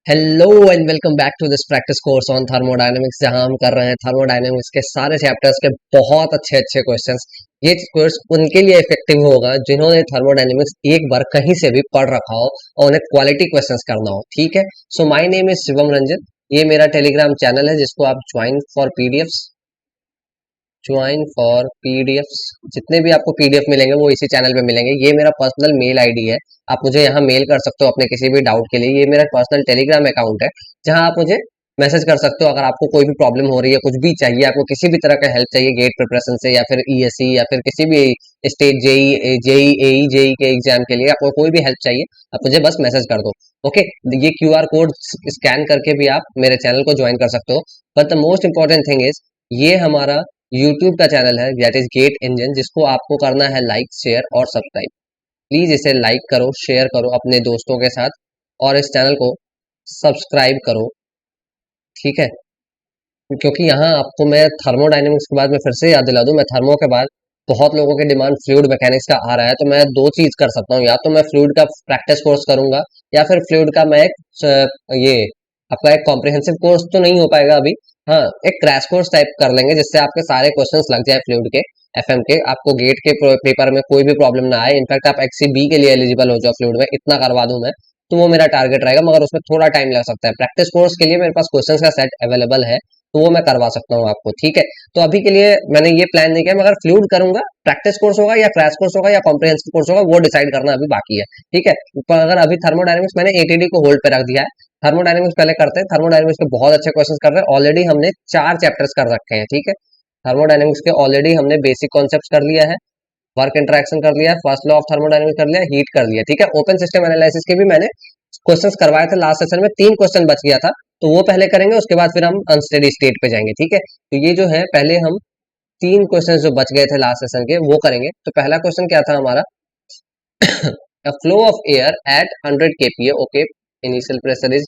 Hello and welcome back to this practice course on thermodynamics, जहां हम कर रहे हैं थर्मोडायनेमिक्स के सारे चैप्टर्स के बहुत अच्छे अच्छे क्वेश्चंस। ये कोर्स उनके लिए इफेक्टिव होगा जिन्होंने थर्मोडायनेमिक्स एक बार कहीं से भी पढ़ रखा हो और उन्हें क्वालिटी क्वेश्चंस करना हो। ठीक है, so my name is Shivam Ranjan. ये मेरा टेलीग्राम चैनल है जिसको आप ज्वाइन फॉर पीडीएफ्स, जितने भी आपको पीडीएफ मिलेंगे वो इसी चैनल पे मिलेंगे। ये मेरा पर्सनल मेल आईडी है, आप मुझे यहाँ मेल कर सकते हो अपने किसी भी डाउट के लिए। ये मेरा पर्सनल टेलीग्राम अकाउंट है जहाँ आप मुझे मैसेज कर सकते हो अगर आपको कोई भी प्रॉब्लम हो रही है, कुछ भी चाहिए, आपको किसी भी तरह का हेल्प चाहिए गेट प्रिपरेशन से या फिर ईएससी या फिर किसी भी स्टेट जेई के एग्जाम के लिए आपको कोई भी हेल्प चाहिए, आप मुझे बस मैसेज कर दो। ओके, ये क्यूआर कोड स्कैन करके भी आप मेरे चैनल को ज्वाइन कर सकते हो। But the most important thing is ये हमारा यूट्यूब का चैनल है दैट इज गेट इंजन, जिसको आपको करना है लाइक शेयर और सब्सक्राइब। प्लीज इसे लाइक करो, शेयर करो अपने दोस्तों के साथ और इस चैनल को सब्सक्राइब करो। ठीक है, क्योंकि यहाँ आपको मैं थर्मोडायनेमिक्स के बाद में फिर से याद दिला दूं, मैं थर्मो के बाद बहुत लोगों के डिमांड फ्लूइड मैकेनिक्स का आ रहा है, तो मैं दो चीज कर सकता हूँ, या तो मैं फ्लूइड का प्रैक्टिस कोर्स करूंगा या फिर फ्लूइड का मैं ये आपका एक कॉम्प्रिहेंसिव कोर्स तो नहीं हो पाएगा अभी। हाँ, एक क्रैश कोर्स टाइप कर लेंगे जिससे आपके सारे क्वेश्चंस लग जाए फ्लूइड के, एफएम के, आपको गेट के पेपर में कोई भी प्रॉब्लम ना आए। इनफैक्ट आप एक्सी के लिए एलिजिबल हो जाओ फ्लूइड में, इतना करवा दूं मैं। तो वो मेरा टारगेट रहेगा, मगर उसमें थोड़ा टाइम लग सकता है। प्रैक्टिस कोर्स के लिए मेरे पास क्वेश्चंस का सेट अवेलेबल है, तो वो मैं करवा सकता हूँ आपको। ठीक है, तो अभी के लिए मैंने ये प्लान नहीं किया, मगर फ्लूइड करूंगा। प्रैक्टिस कोर्स होगा या क्रैश कोर्स होगा या कॉम्प्रिहेंसिव कोर्स होगा, वो डिसाइड करना अभी बाकी है। ठीक है, पर अगर अभी थर्मोडायनेमिक्स मैंने एटीडी को होल्ड पे रख दिया है, थर्मोडायनेमिक्स पहले करते हैं। थर्मोडायनेमिक्स के बहुत अच्छे क्वेश्चंस कर रहे हैं, ऑलरेडी हमने 4 चैप्टर्स कर रखे हैं। ठीक है, थर्मोडायनेमिक्स के ऑलरेडी हमने बेसिक कॉन्सेप्ट कर लिया है, वर्क इंटरेक्शन कर लिया है, फर्स्ट लॉ ऑफ थर्मोडायनेमिक्स कर लिया, हीट कर लिया। ठीक है, ओपन सिस्टम एनालिसिस के भी मैंने क्वेश्चंस करवाए थे लास्ट सेशन में, 3 क्वेश्चन बच गया था, तो वो पहले करेंगे, उसके बाद फिर हम अनस्टेडी स्टेट पे जाएंगे। ठीक है, तो ये जो है पहले हम 3 क्वेश्चन जो बच गए थे लास्ट सेशन के वो करेंगे। तो पहला क्वेश्चन क्या था हमारा, a flow of air at 100 kPa, okay, initial pressure is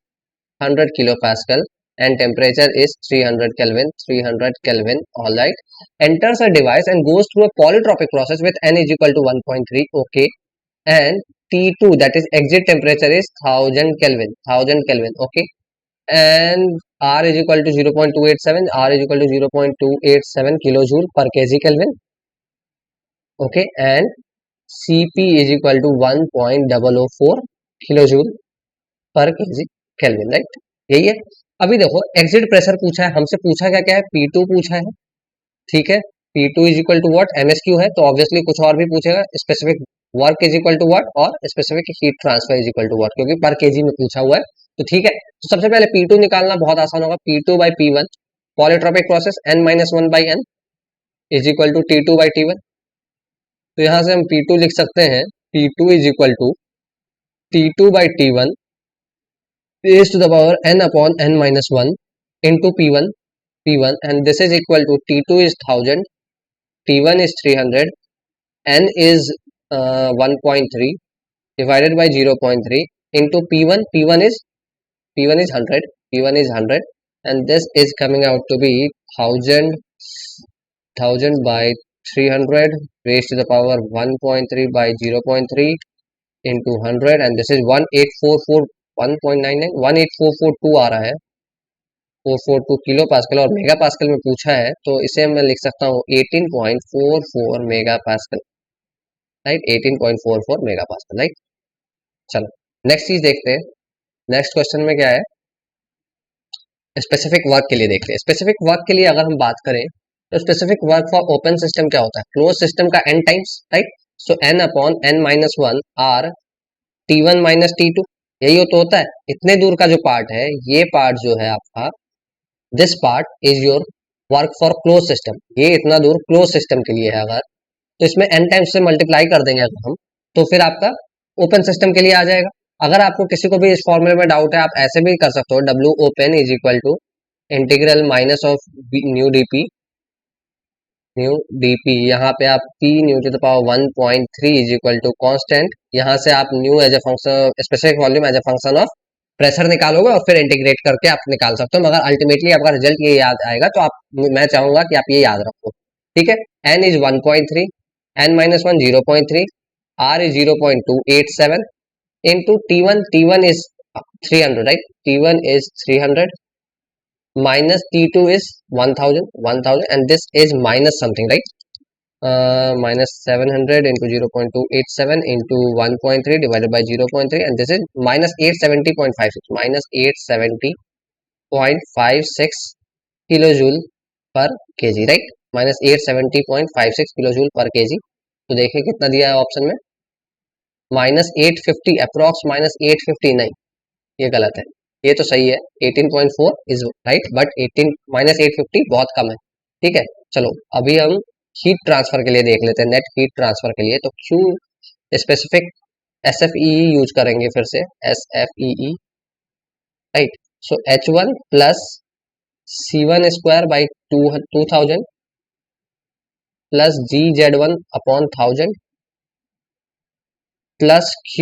100 kilopascal and temperature is 300 Kelvin, 300 Kelvin, all right, enters a device and goes through a polytropic process with n is equal to 1.3, okay, and T2, that is exit temperature, is 1000 Kelvin, 1000 Kelvin, okay, and R is equal to 0.287, R is equal to 0.287 kilojoule per kg Kelvin, okay, and Cp is equal to 1.004 kilojoule पर KG kelvin, right, यही है। अभी देखो exit pressure पूछा है हमसे, पूछा क्या क्या है, P2 पूछा है। ठीक है, P2 is equal to what, MSQ है, तो ऑब्वियसली कुछ और भी पूछेगा, specific work is equal to what और specific heat transfer is equal to what, क्योंकि पर केजी में पूछा हुआ है। तो ठीक है, तो सबसे पहले P2 निकालना बहुत आसान होगा, P2 by P1, polytropic process n-1/n is equal to T2 by T1। तो यहाँ से हम P2 लिख सकते हैं, P2 is equal to T2 by T1 raised to the power n upon n minus 1 into P1, and this is equal to T2 is 1000, T1 is 300, n is 1.3 divided by 0.3 into P1 is 100, P1 is 100, and this is coming out to be 1000 by 300 raised to the power 1.3 by 0.3 into 100, and this is 1844 1.99 18442 आ रहा है, 442 kilo pascal, और mega pascal में पूछा है, तो इसे मैं लिख सकता हूँ 18.44 mega pascal, right, 18.44 mega pascal, right. चलो नेक्स्ट चीज देखते हैं, नेक्स्ट क्वेश्चन में क्या है, स्पेसिफिक वर्क के लिए देखते हैं। स्पेसिफिक वर्क के लिए अगर हम बात करें तो specific work for open system क्या होता है, क्लोज सिस्टम का n times, right, so n upon n minus 1 R T1 minus T2, यही तो होता है। इतने दूर का जो पार्ट है, ये पार्ट जो है आपका, this part is your work for close system, ये इतना दूर क्लोज सिस्टम के लिए है। अगर तो इसमें n टाइम्स से मल्टीप्लाई कर देंगे अगर हम, तो फिर आपका ओपन सिस्टम के लिए आ जाएगा। अगर आपको किसी को भी इस फॉर्मूले में डाउट है, आप ऐसे भी कर सकते हो, W open is equal to integral minus of nu dp, यहाँ पे आप p nu to the power 1.3 is equal to constant, यहाँ से आप nu as a function, specific volume as a function of pressure निकालोगे और फिर इंटीग्रेट करके आप निकाल सकते हो, मगर अल्टीमेटली आपका रिजल्ट ये याद आएगा। तो आप, मैं चाहूंगा कि आप ये याद रखो। ठीक है, n is 1.3, n minus 1 0.3, r is 0.287 into T1 is 300, right? T1 is 300 minus T2 is 1000, and this is minus something, right? Minus 700 into 0.287 into 1.3 divided by 0.3, and this is minus 870.56, minus 870.56 kilojoule per kg, right? minus 870.56 kilojoule per kg. तो देखिए कितना दिया है option में, minus 850, approx minus 850 नहीं, ये गलत है, ये तो सही है, 18.4 इज राइट, बट 18 minus 850 बहुत कम है, ठीक है। चलो अभी हम हीट ट्रांसफर के लिए देख लेते हैं, नेट हीट ट्रांसफर के लिए तो क्यू स्पेसिफिक SFEE यूज करेंगे, फिर से SFEE, right. So H1 plus C1 square by 2000 plus GZ1 upon 1000 plus Q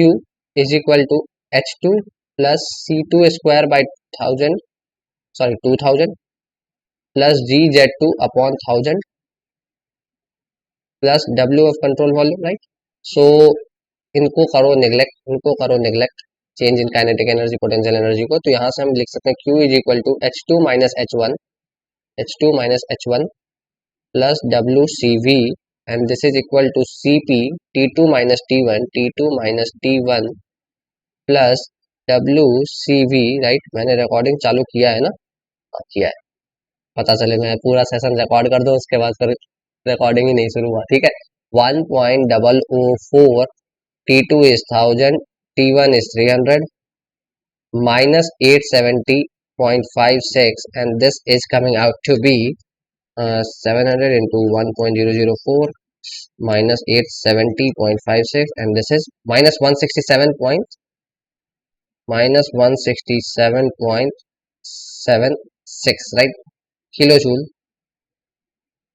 is equal to H2 plus C2 square by 2000 plus GZ2 upon 1000 plus W of control volume, right. So इनको करो neglect, change in kinetic energy, potential energy को, तो यहाँ से हम लिख सकते हैं Q is equal to H2 minus H1 plus WCV, and this is equal to CP T2 minus T1 plus WCV, right. मैंने रिकॉर्डिंग चालू किया है ना, किया है, पता चले मैं पूरा सेशन रिकॉर्ड कर दूं उसके बाद फिर रिकॉर्डिंग ही नहीं शुरू हुआ, ठीक है। 1.004, T2 is 1000, T1 is 300 minus 870.56, and this is coming out to be 700 into 1.004 minus 870.56, and this is minus 167.76, right, kilojoule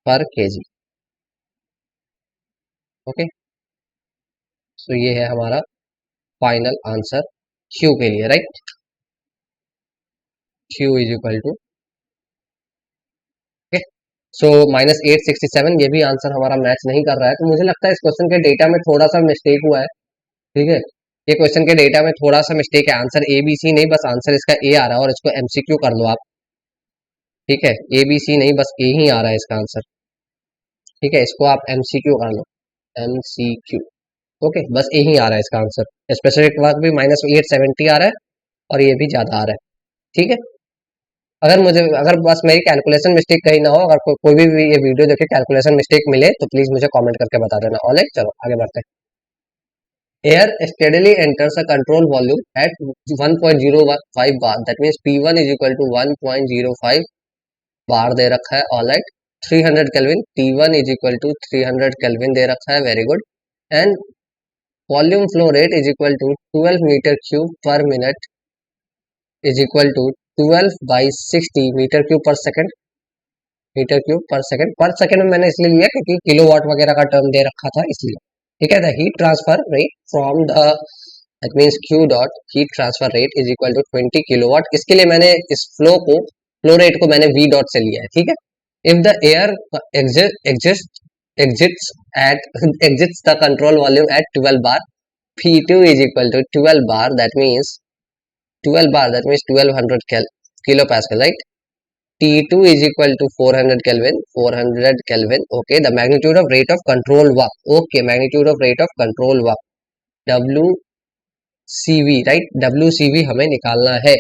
per kg, okay. So ये है हमारा फाइनल आंसर Q के लिए, right. Q is equal to, okay. So minus 867, ये भी answer हमारा match नहीं कर रहा है, तो मुझे लगता है इस क्वेश्चन के डेटा में थोड़ा सा मिस्टेक हुआ है, ठीक है। ये क्वेश्चन के डेटा में थोड़ा सा मिस्टेक है, आंसर ABC नहीं, बस आंसर इसका A आ रहा है, और इसको MCQ कर लो आप, ठीक है। ABC नहीं, बस A ही आ रहा है इसका आंसर, ठीक है। इसको आप MCQ कर लो, MCQ, ओके, बस A ही आ रहा है इसका आंसर। स्पेसिफिक वर्क भी माइनस 870 आ रहा है, और ये भी ज्यादा आ रहा है, ठीक है। अगर बस मेरी कैलकुलेशन मिस्टेक कहीं ना हो, अगर कोई भी ये वीडियो देखे कैलकुलेशन मिस्टेक मिले, तो प्लीज मुझे कमेंट करके बता देना, ऑलराइट। चलो आगे बढ़ते हैं। Air steadily enters a control volume at 1.05 bar, that means P1 is equal to 1.05 bar दे रखा है, alright. 300 kelvin, T1 is equal to 300 kelvin दे रखा है, very good. And volume flow rate is equal to 12 metre cube per minute is equal to 12 by 60 metre cube per second, per second में मैंने इसलिए लिया क्योंकि किलोवाट वगैरह का टर्म दे रखा था, इसलिए, ठीक है। The heat transfer rate from the, that means Q dot heat transfer rate is equal to 20 kilowatt. इसके लिए मैंने इस फ्लो रेट को मैंने V डॉट से लिया है, ठीक है। If the air exits the control volume at 12 bar, P2 is equal to 12 bar, that means 1200 kilopascal, right? T2 is equal to 400 Kelvin, okay. The magnitude of rate of control work, okay, magnitude of rate of control work, WCV, right, WCV हमें निकालना है,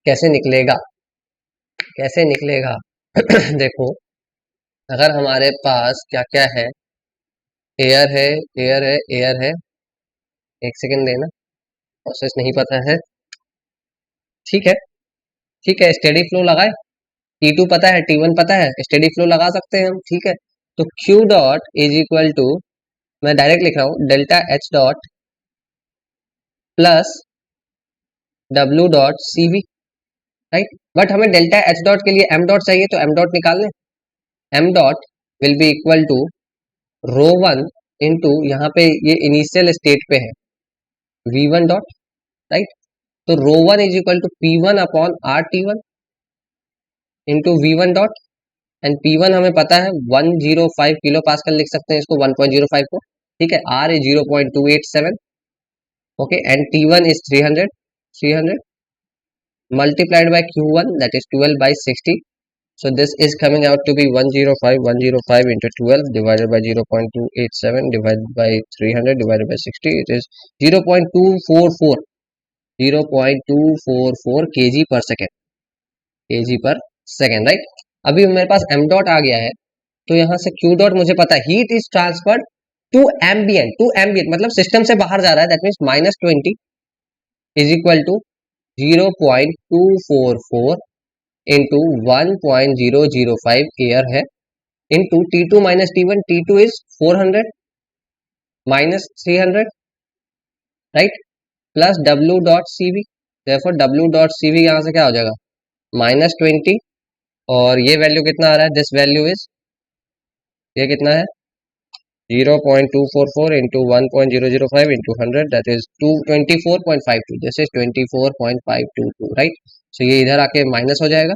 कैसे निकलेगा देखो, अगर हमारे पास क्या क्या है, एयर है, एक सेकेंड देना, प्रोसेस नहीं पता है, ठीक है, स्टेडी फ्लो लगाए, T2 पता है, T1 पता है, स्टेडी फ्लो लगा सकते हैं हम, ठीक है। तो Q dot is equal to, मैं डायरेक्ट लिख रहा हूं, delta H dot plus W dot CV, right. But हमें डेल्टा H डॉट के लिए M डॉट चाहिए, तो M डॉट निकाल लें। M dot will be equal to rho 1 into, यहाँ पे ये इनिशियल स्टेट पे है, V1 डॉट, राइट। तो rho 1 is equal to P1 upon RT1 into V1 dot, and P1 हमें पता है 105 किलो पास्कल, लिख सकते हैं इसको 1.05 को, ठीक है। R is 0.287, okay, and T1 is 300, multiplied by Q1, that is 12 by 60. So this is coming out to be 105 into 12 divided by 0.287 divided by 300 divided by 60. It is 0.244 kg per second, right. अभी मेरे पास m dot आ गया है, तो यहाँ से q dot मुझे पता है, heat is transferred to ambient मतलब सिस्टम से बाहर जा रहा है, that means -20 is equal to 0.244 into 1.005 air है, into T2 minus T1, T2 is 400 minus 300, right, plus W dot CV, therefore W dot CV यहाँ से क्या हो जाएगा -20, और ये वैल्यू कितना आ रहा है, दिस वैल्यू इज, ये कितना है 0.244 into 1.005 into 100, that is 24.52, this is 24.522, right. So ये इधर आके माइनस हो जाएगा,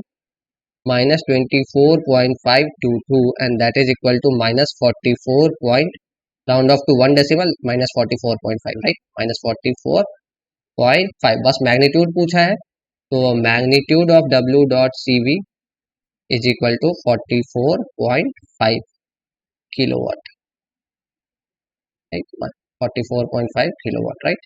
-24.522 and that is equal to -44 point, round off to 1 decimal, -44.5, right, -44.5, बस मैग्नीट्यूड पूछा है, तो magnitude of W dot CV is equal to 44.5 kilowatt, right, 44.5 kilowatt, right.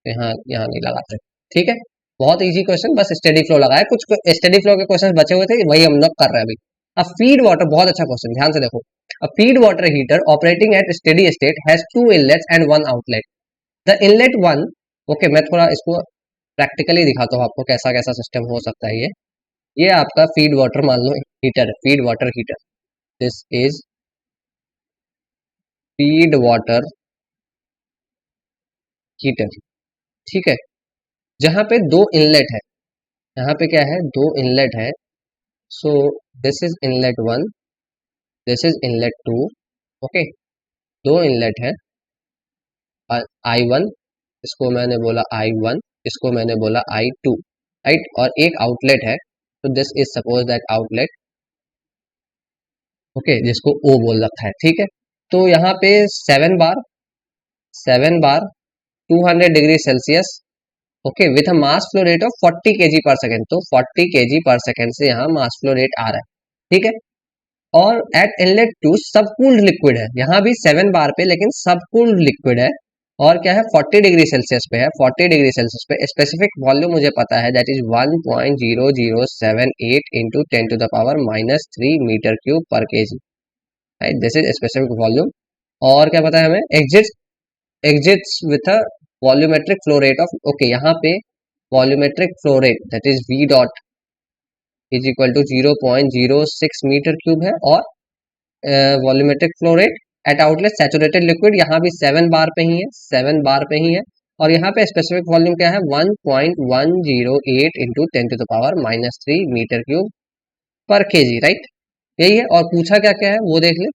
यहाँ यहाँ नहीं लगाते, ठीक है, बहुत इजी क्वेश्चन, बस स्टडी फ्लो लगा है, कुछ स्टडी फ्लो के क्वेश्चन बचे हुए थे, वही हम लोग कर रहे हैं अभी। अब फीड वाटर, बहुत अच्छा क्वेश्चन, ध्यान से देखो। अ feed water heater operating eight steady state has 2 inlets and 1 outlet. The inlet 1, okay, मैं थोड़ा इसको प्रैक्टिकली दिखाता हूँ आपको कैसा कैसा सिस्टम हो सकता है। ये आपका फीड वाटर मान लो heater, feed water heater, this is feed water heater, ठीक है, जहां पे 2 इनलेट है, यहाँ पे क्या है, 2 इनलेट है, सो this is inlet 1, this is inlet 2, okay, 2 inlet है, I1, इसको मैंने बोला I1, इसको मैंने बोला I2, राइट, और एक आउटलेट है, तो this is suppose that outlet, okay, जिसको O बोल रखा है, ठीक है। तो यहाँ पे 7 बार 200 degree Celsius, okay, with a mass flow rate of 40 kg per second, तो 40 kg पर सेकेंड से यहाँ मास फ्लो रेट आ रहा है, ठीक है। और एट इनलेट 2 सबकूल्ड लिक्विड है, यहाँ भी 7 बार पे, लेकिन सबकूल्ड लिक्विड है, और क्या है 40 डिग्री सेल्सियस पे है, 40 डिग्री सेल्सियस पे, स्पेसिफिक वॉल्यूम मुझे पता है, that is 1.0078 into 10 to the power -3 metre cube पर KG, right, this is specific volume. और क्या पता है हमें, exits with a volumetric flow rate of, okay, यहाँ पे volumetric flow rate that is V dot is equal to 0.06 metre cube है, और volumetric flow rate at outlet saturated liquid, यहाँ भी 7 बार पे ही है, 7 बार पे ही है, और यहाँ पे स्पेसिफिक वॉल्यूम क्या है 1.108 into 10 to the power -3 metre cube पर केजी, राइट, यही है। और पूछा क्या क्या है वो देख ले,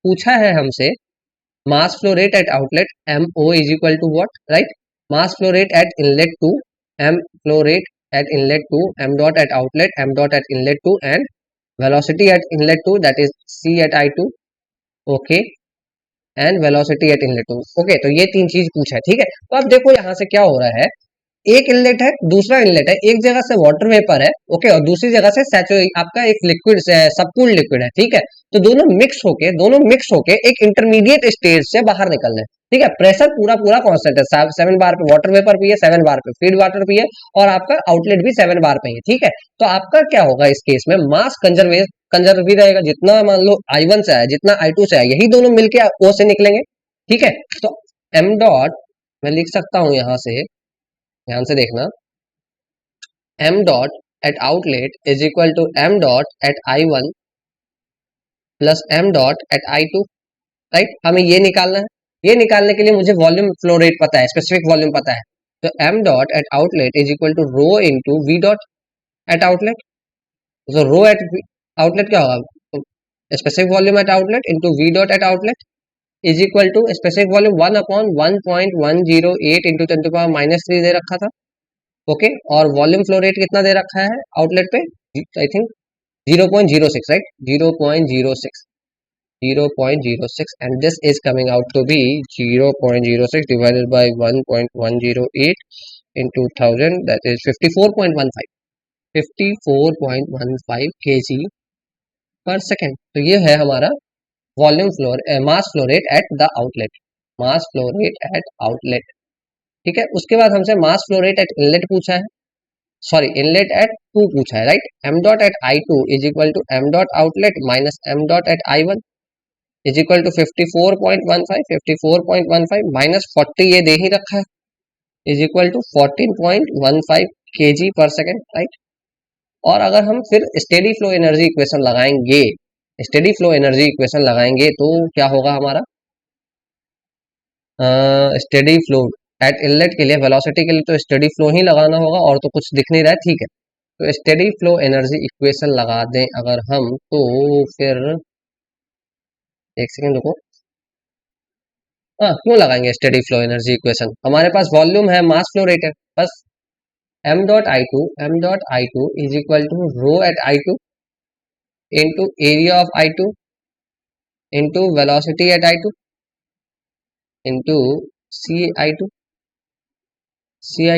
पूछा है हमसे mass flow rate at outlet MO is equal to what, right, mass flow rate at inlet 2, M flow rate at inlet 2, M dot at outlet, M dot at inlet 2, and velocity at inlet 2, that is C at I2, okay, and velocity at inlet 2, okay. तो ये 3 चीज पूछा है, ठीक है। तो अब देखो यहाँ से क्या हो रहा है, एक इनलेट है, दूसरा इनलेट है, एक जगह से वाटर वेपर है, ओके, और दूसरी जगह से आपका एक लिक्विड सबकूल लिक्विड है, ठीक है। तो दोनों मिक्स होके एक इंटरमीडिएट स्टेज से बाहर निकल रहे हैं, ठीक है। प्रेशर पूरा पूरा कांस्टेंट है, 7 बार पे वाटर वेपर भी है, 7 बार पे फीड वाटर भी है, और आपका आउटलेट भी 7 बार पे है, ठीक है। तो आपका क्या होगा इस केस में, मास कंजर्व भी रहेगा, जितना मान लो I1 से आया, जितना I2 से आया, यही दोनों मिलके O से निकलेंगे, ठीक है। तो m डॉट मैं लिख सकता हूं यहां से, ध्यान से देखना, m dot at outlet is equal to m dot at I1 plus m dot at I2, right. हमें ये निकालना है, ये निकालने के लिए मुझे वॉल्यूम फ्लो रेट पता है, स्पेसिफिक वॉल्यूम पता है, तो m dot at outlet is equal to rho into V dot at outlet, तो रो एट आउटलेट क्या होगा, specific volume at outlet into V dot at outlet is equal to specific volume 1/1.108 into 10 to power -3 दे रखा था, okay, और volume flow rate कितना दे रखा है आउटलेट पे, I think 0.06, right, 0.06 and this is coming out to be 0.06 divided by 1.108 into 1000, that is 54.15, 54.15 kg per second. तो ये है हमारा volume flow mass flow rate at the outlet, mass flow rate at outlet. ठीक है, उसके बाद हमसे mass flow rate at inlet पूछा है, सॉरी इनलेट एट टू पूछा है, right. M dot at I two is equal to M dot outlet minus M dot at I one is equal to 54.15 minus 40 ये दे ही रखा है is equal to 14.15 kg per second, right. और अगर हम फिर स्टेडी फ्लो एनर्जी इक्वेशन लगाएंगे, स्टेडी फ्लो एनर्जी इक्वेशन लगाएंगे तो क्या होगा हमारा, स्टेडी फ्लो एट इनलेट के लिए वेलोसिटी के लिए तो स्टेडी फ्लो ही लगाना होगा, और तो कुछ दिख नहीं रहा है, ठीक है। तो स्टेडी फ्लो एनर्जी इक्वेशन लगा दें अगर हम, तो फिर एक सेकेंड रुको, हाँ क्यों लगाएंगे स्टेडी फ्लो एनर्जी इक्वेशन, हमारे पास वॉल्यूम है, मास फ्लो रेट है, बस m.i2 is equal to rho at I two into area of I two into velocity at I two into C I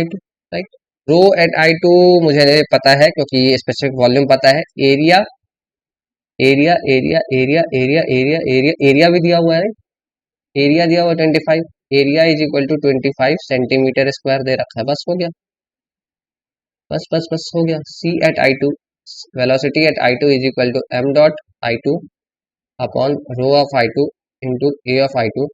two, right. Rho at I two मुझे पता है क्योंकि ये specific volume पता है, area area area area area area area area भी दिया हुआ है, एरिया दिया हुआ 25, area is equal to 25 centimetre square दे रखा है, बस हो गया, बस हो गया। C at I two, velocity at I two is equal to M dot I two upon rho of I two into A of I two,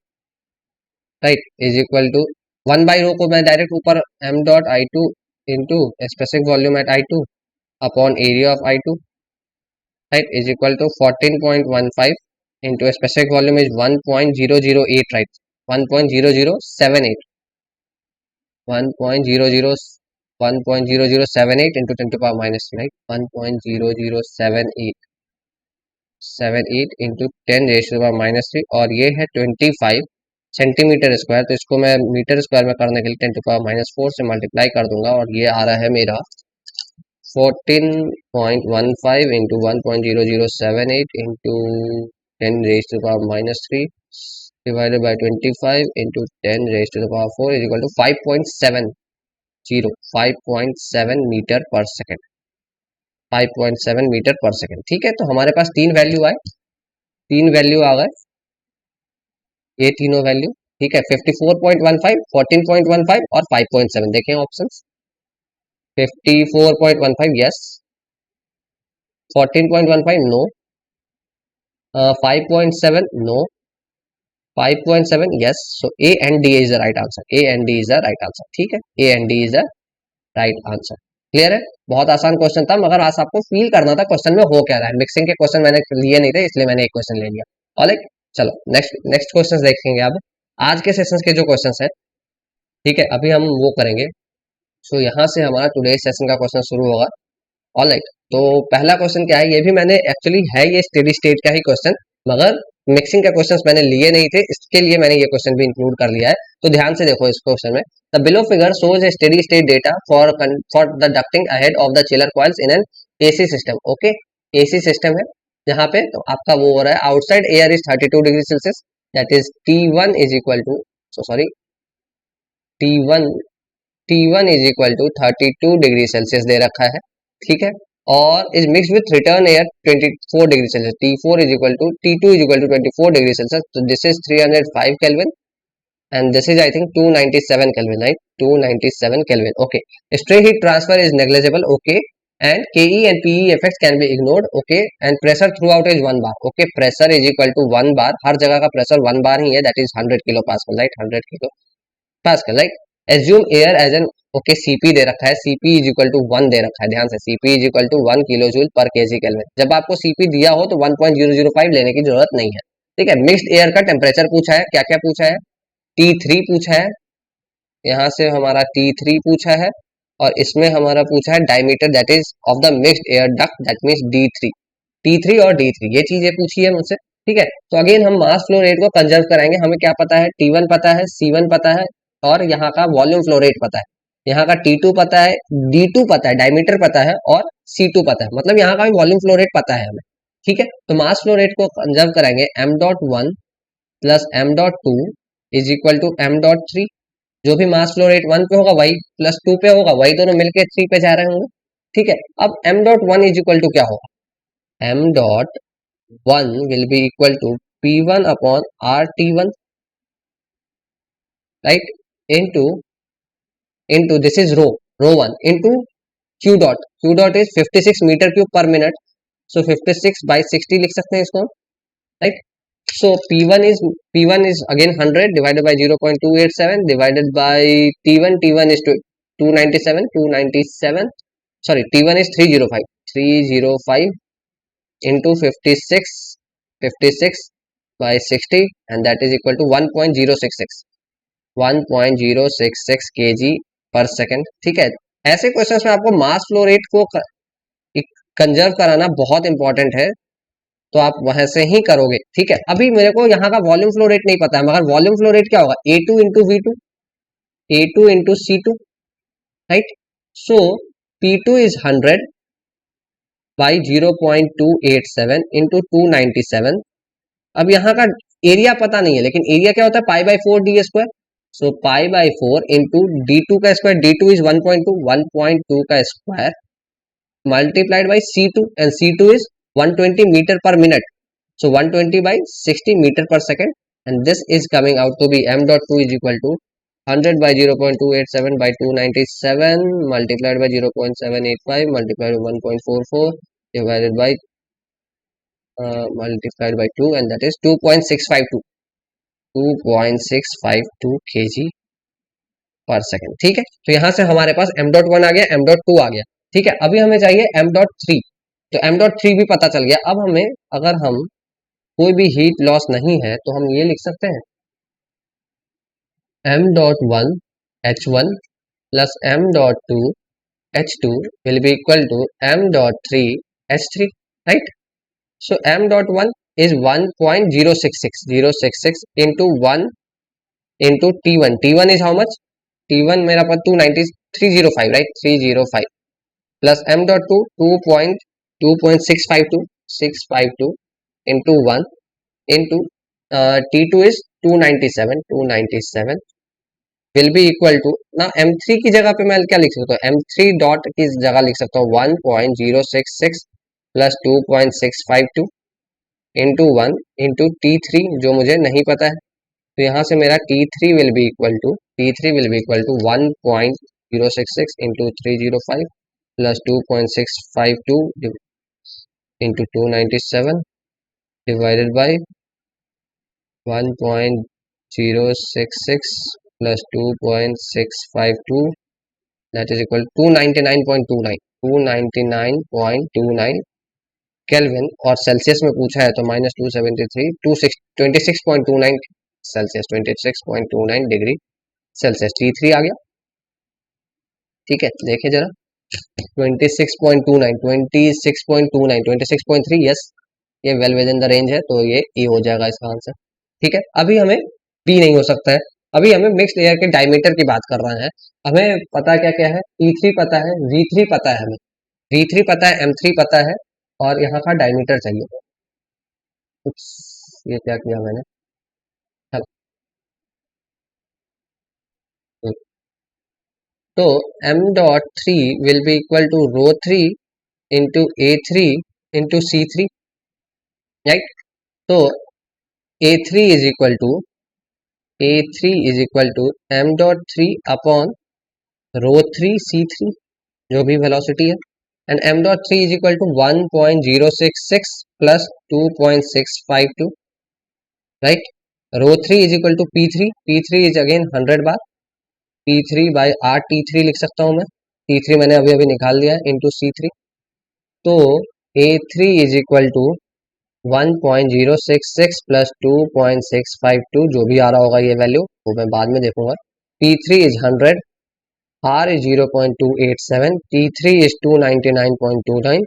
right, is equal to 1 by rho को मैं direct ऊपर M dot I two into specific volume at I two upon area of I two, right, is equal to 14.15 into specific volume is 1.008, right, 1.0078 1.0078 into 10 to power minus, right, 1.00787 into 10 raise to power minus 3, और ये है 25 centimetre square, तो इसको मैं metre square में करने के लिए 10 टू पावर माइनस 4 से मल्टीप्लाई कर दूंगा, और ये आ रहा है मेरा 14.15 into 1.0078 into 10 raise to power minus 3 divided by 25 into 10 raise to the power 4 is equal to 5.7 metre per second, 5.7 metre per second. ठीक है, तो हमारे पास तीन वैल्यू आए, तीन वैल्यू आ गए, ये तीनों वैल्यू, ठीक है, 54.15, 14.15 और 5.7, देखें options, 54.15 yes, 14.15 no, 5.7 no, 5.7 yes, so A and D is the right answer, A and D is the right answer, ठीक है, A and D is the right answer, clear है। बहुत आसान क्वेश्चन था, मगर आज आपको फील करना था क्वेश्चन में हो क्या रहा है, मिक्सिंग के क्वेश्चन मैंने लिए नहीं थे इसलिए मैंने एक क्वेश्चन ले लिया, और एक चलो नेक्स्ट क्वेश्चन देखेंगे अब आज के सेशन के जो क्वेश्चन है, ठीक है, अभी हम वो करेंगे। सो यहाँ से हमारा टुडे सेशन का क्वेश्चन शुरू होगा, ऑलराइट। तो पहला क्वेश्चन क्या है, ये भी मैंने एक्चुअली है ये स्टेडी स्टेट का ही क्वेश्चन, मगर मिक्सिंग के क्वेश्चंस मैंने लिए नहीं थे, इसके लिए मैंने ये क्वेश्चन भी इंक्लूड कर लिया है। तो ध्यान से देखो इस क्वेश्चन में, the below figure shows a steady state data for the ducting ahead of the chiller coils in an AC system, okay, AC system है यहाँ पे, तो आपका वो हो रहा है outside air is 32 degree Celsius, that is T1 is equal to, sorry T1 is equal to 32 degree Celsius दे रखा है, ठीक है, और is mix with return air 24 degree Celsius, T2 is equal to 24 degree Celsius, तो this is 305 kelvin and this is I think 297 kelvin, right, 297 kelvin, okay. Stray heat transfer is negligible, okay, and KE and PE effects can be ignored, okay, and pressure throughout is 1 bar, okay, pressure is equal to 1 bar, हर जगह का pressure 1 बार ही है, that is 100 kilo pascal, right, 100 kilo pascal, right. Assume air as an, okay, CP दे रखा है, CP is equal to 1 दे रखा है, ध्यान से, CP is equal to 1 kilo joule per KG kelvin. जब आपको CP दिया हो तो 1.005 लेने की जरूरत नहीं है, ठीक है। मिक्स्ड एयर का टेम्परेचर पूछा है, क्या क्या पूछा है, T3 पूछा है, यहाँ से हमारा T3 पूछा है, और इसमें हमारा पूछा है diameter that is of the mixed air duct, that means D3, T3 और D3 ये चीजें पूछी है मुझसे, ठीक है। तो अगेन हम मास फ्लो रेट को कंजर्व कराएंगे, हमें क्या पता है, T1 पता है, C1 पता है, और यहाँ का वॉल्यूम फ्लो रेट पता है, यहाँ का T2 पता है, D2 पता है, डायमीटर पता है, और C2 पता है, मतलब यहाँ का भी वॉल्यूम फ्लो रेट पता है हमें, ठीक है। तो मास फ्लो रेट को कंजर्व कराएंगे, m.1 plus m.2 is equal to m.3, जो भी मास फ्लो रेट 1 पे होगा वही प्लस 2 पे होगा वही, दोनों मिलके 3 पे जा रहे होंगे, ठीक है, अब m dot one is equal to क्या होगा, m dot one will be equal to p1 upon R T one, right, into into this is rho one into Q dot is 56 metre cube per minute, so 56 by 60 लिख सकते हैं इसको, right. So P1 is again 100 divided by 0.287 divided by T1 is 297 sorry T1 is 305 into 56 by 60 and that is equal to 1.066 kg per second, ठीक है। ऐसे questions में आपको मास flow rate को कंजर्व कराना बहुत इंपॉर्टेंट है, तो आप वहां से ही करोगे, ठीक है। अभी मेरे को यहाँ का वॉल्यूम फ्लो रेट नहीं पता है, मगर वॉल्यूम फ्लो रेट क्या होगा, A2 into V2, A2 into C2, right. So P2 is 100 by 0.287 into 297। अब यहाँ का एरिया पता नहीं है, लेकिन एरिया क्या होता है, pi by 4 D square, so pi by 4 into D2 का स्क्वायर, D2 इज 1.2 का square multiplied by C2 and C2 is 120 meter per minute, so 120 by 60 meter per second, and this is coming out to be m dot 2 is equal to 100 by 0.287 by 297 multiplied by 0.785 multiplied by 1.44 divided by multiplied by 2 and that is 2.652 kg per second, ठीक है। तो यहाँ से हमारे पास m dot one आ गया, m dot to आ गया, ठीक है। अभी हमें चाहिए m डॉट थ्री, तो m डॉट थ्री भी पता चल गया। अब हमें, अगर हम कोई भी हीट लॉस नहीं है तो हम ये लिख सकते हैं m dot one h1 plus m dot two h2 will be equal to m dot three h3, right. So m dot one is 1.066 into one into T1 is how much, T1 मेरा पास 305, right, 305 plus m dot two 2.652 into one into T2 is 297 will be equal to, ना m3 की जगह पे मैं क्या लिख सकता हूँ, m3 डॉट की जगह लिख सकता हूँ 1.066 plus 2.652 into one into T3 जो मुझे नहीं पता है, तो यहाँ से मेरा T3 will be equal to 1.066 into 305 plus 2.652 into 297 divided by 1.066 plus 2.652 that is equal to 299.29 kelvin, और सेल्सियस में पूछा है तो minus 273 26.29 Celsius 26.29 degree Celsius, T3 आ गया, ठीक है। देखिए जरा 26.3, यस, ये well within the range है, तो ये ए हो जाएगा इसका आंसर, ठीक है। अभी हमें बी नहीं हो सकता है, अभी हमें मिक्स्ड एयर के डायमीटर की बात कर रहे हैं। हमें पता क्या क्या है, T3 पता है, V3 पता है, हमें V3 पता है, M3 पता है, और यहाँ का डायमीटर चाहिए। ये क्या किया मैंने, तो m dot three will be equal to rho three into A3 into C3, right. तो A3 is equal to m dot three upon rho three C3 जो भी वेलोसिटी है, and m dot three is equal to 1.066 plus 2.652, right. Rho three is equal to P3 is again 100 bar P3 by R T3 लिख सकता हूँ मैं, T3 मैंने अभी अभी निकाल लिया है, इंटू C3, तो A3 is equal to 1.066 plus 2.652 जो भी आ रहा होगा ये वैल्यू वो मैं बाद में देखूंगा। P3 is 100, R is 0.287, T3 is 299.29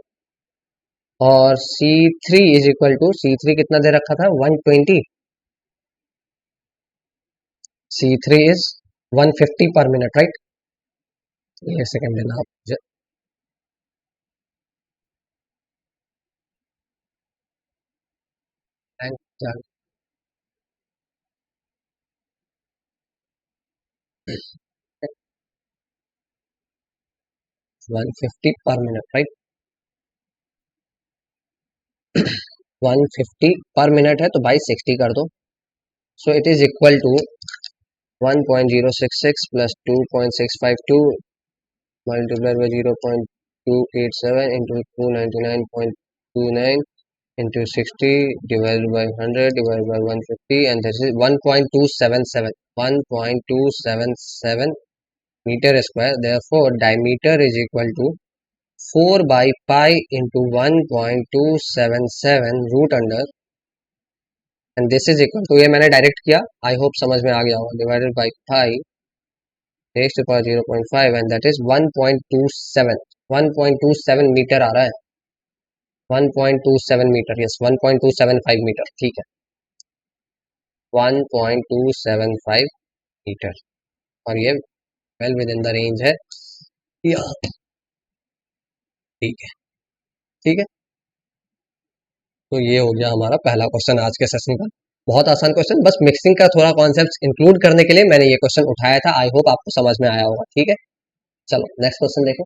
और C3 is equal to, C3 कितना दे रखा था 120, C3 इज 150 पर मिनट, राइट। एक सेकेंड लेना आप मुझे, 150 पर मिनट, राइट। 150 पर मिनट है तो भाई 60 कर दो। So it is equal to 1.066 plus 2.652 multiplied by 0.287 into 299.29 into 60 divided by 100 divided by 150, and this is 1.277 meter square. Therefore diameter is equal to 4 by pi into 1.277 root under, and this is equal to, ये मैंने direct किया, I hope समझ में आ गया होगा, divided by pi raised to power 0.5, and that is 1.27 metre आ रहा है। 1.27 मीटर, यस 1.275 मीटर, ठीक है 1.275 मीटर, और ये well within the range है, ठीक है ठीक है। तो ये हो गया हमारा पहला क्वेश्चन आज के सेशन का, बहुत आसान क्वेश्चन, बस मिक्सिंग का थोड़ा कॉन्सेप्ट इंक्लूड करने के लिए मैंने ये क्वेश्चन उठाया था। आई होप आपको समझ में आया होगा, ठीक है। चलो नेक्स्ट क्वेश्चन देखो,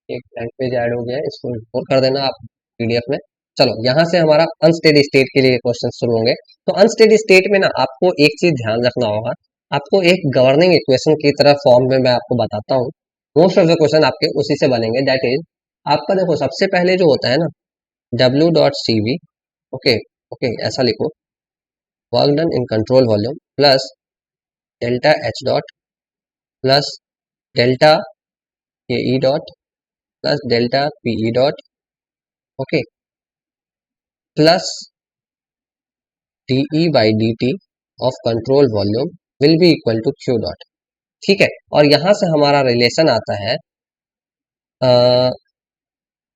एक ब्लैंक पेज ऐड हो गया है, इसको इग्नोर कर देना आप पीडीएफ में। चलो यहाँ से हमारा अनस्टेडी स्टेट के लिए क्वेश्चन शुरू होंगे। तो अनस्टेडी स्टेट में ना आपको एक चीज ध्यान रखना होगा, आपको एक गवर्निंग इक्वेशन की तरह फॉर्म में मैं आपको बताता हूँ, मोस्ट ऑफ द क्वेश्चन आपके उसी से बनेंगे। दैट इज आपका देखो सबसे पहले जो होता है ना W dot C V, okay okay ऐसा लिखो, work done in control volume plus delta H dot plus delta K E dot plus delta P E dot, okay plus D E by D T of control volume will be equal to Q dot, ठीक है। और यहां से हमारा relation आता है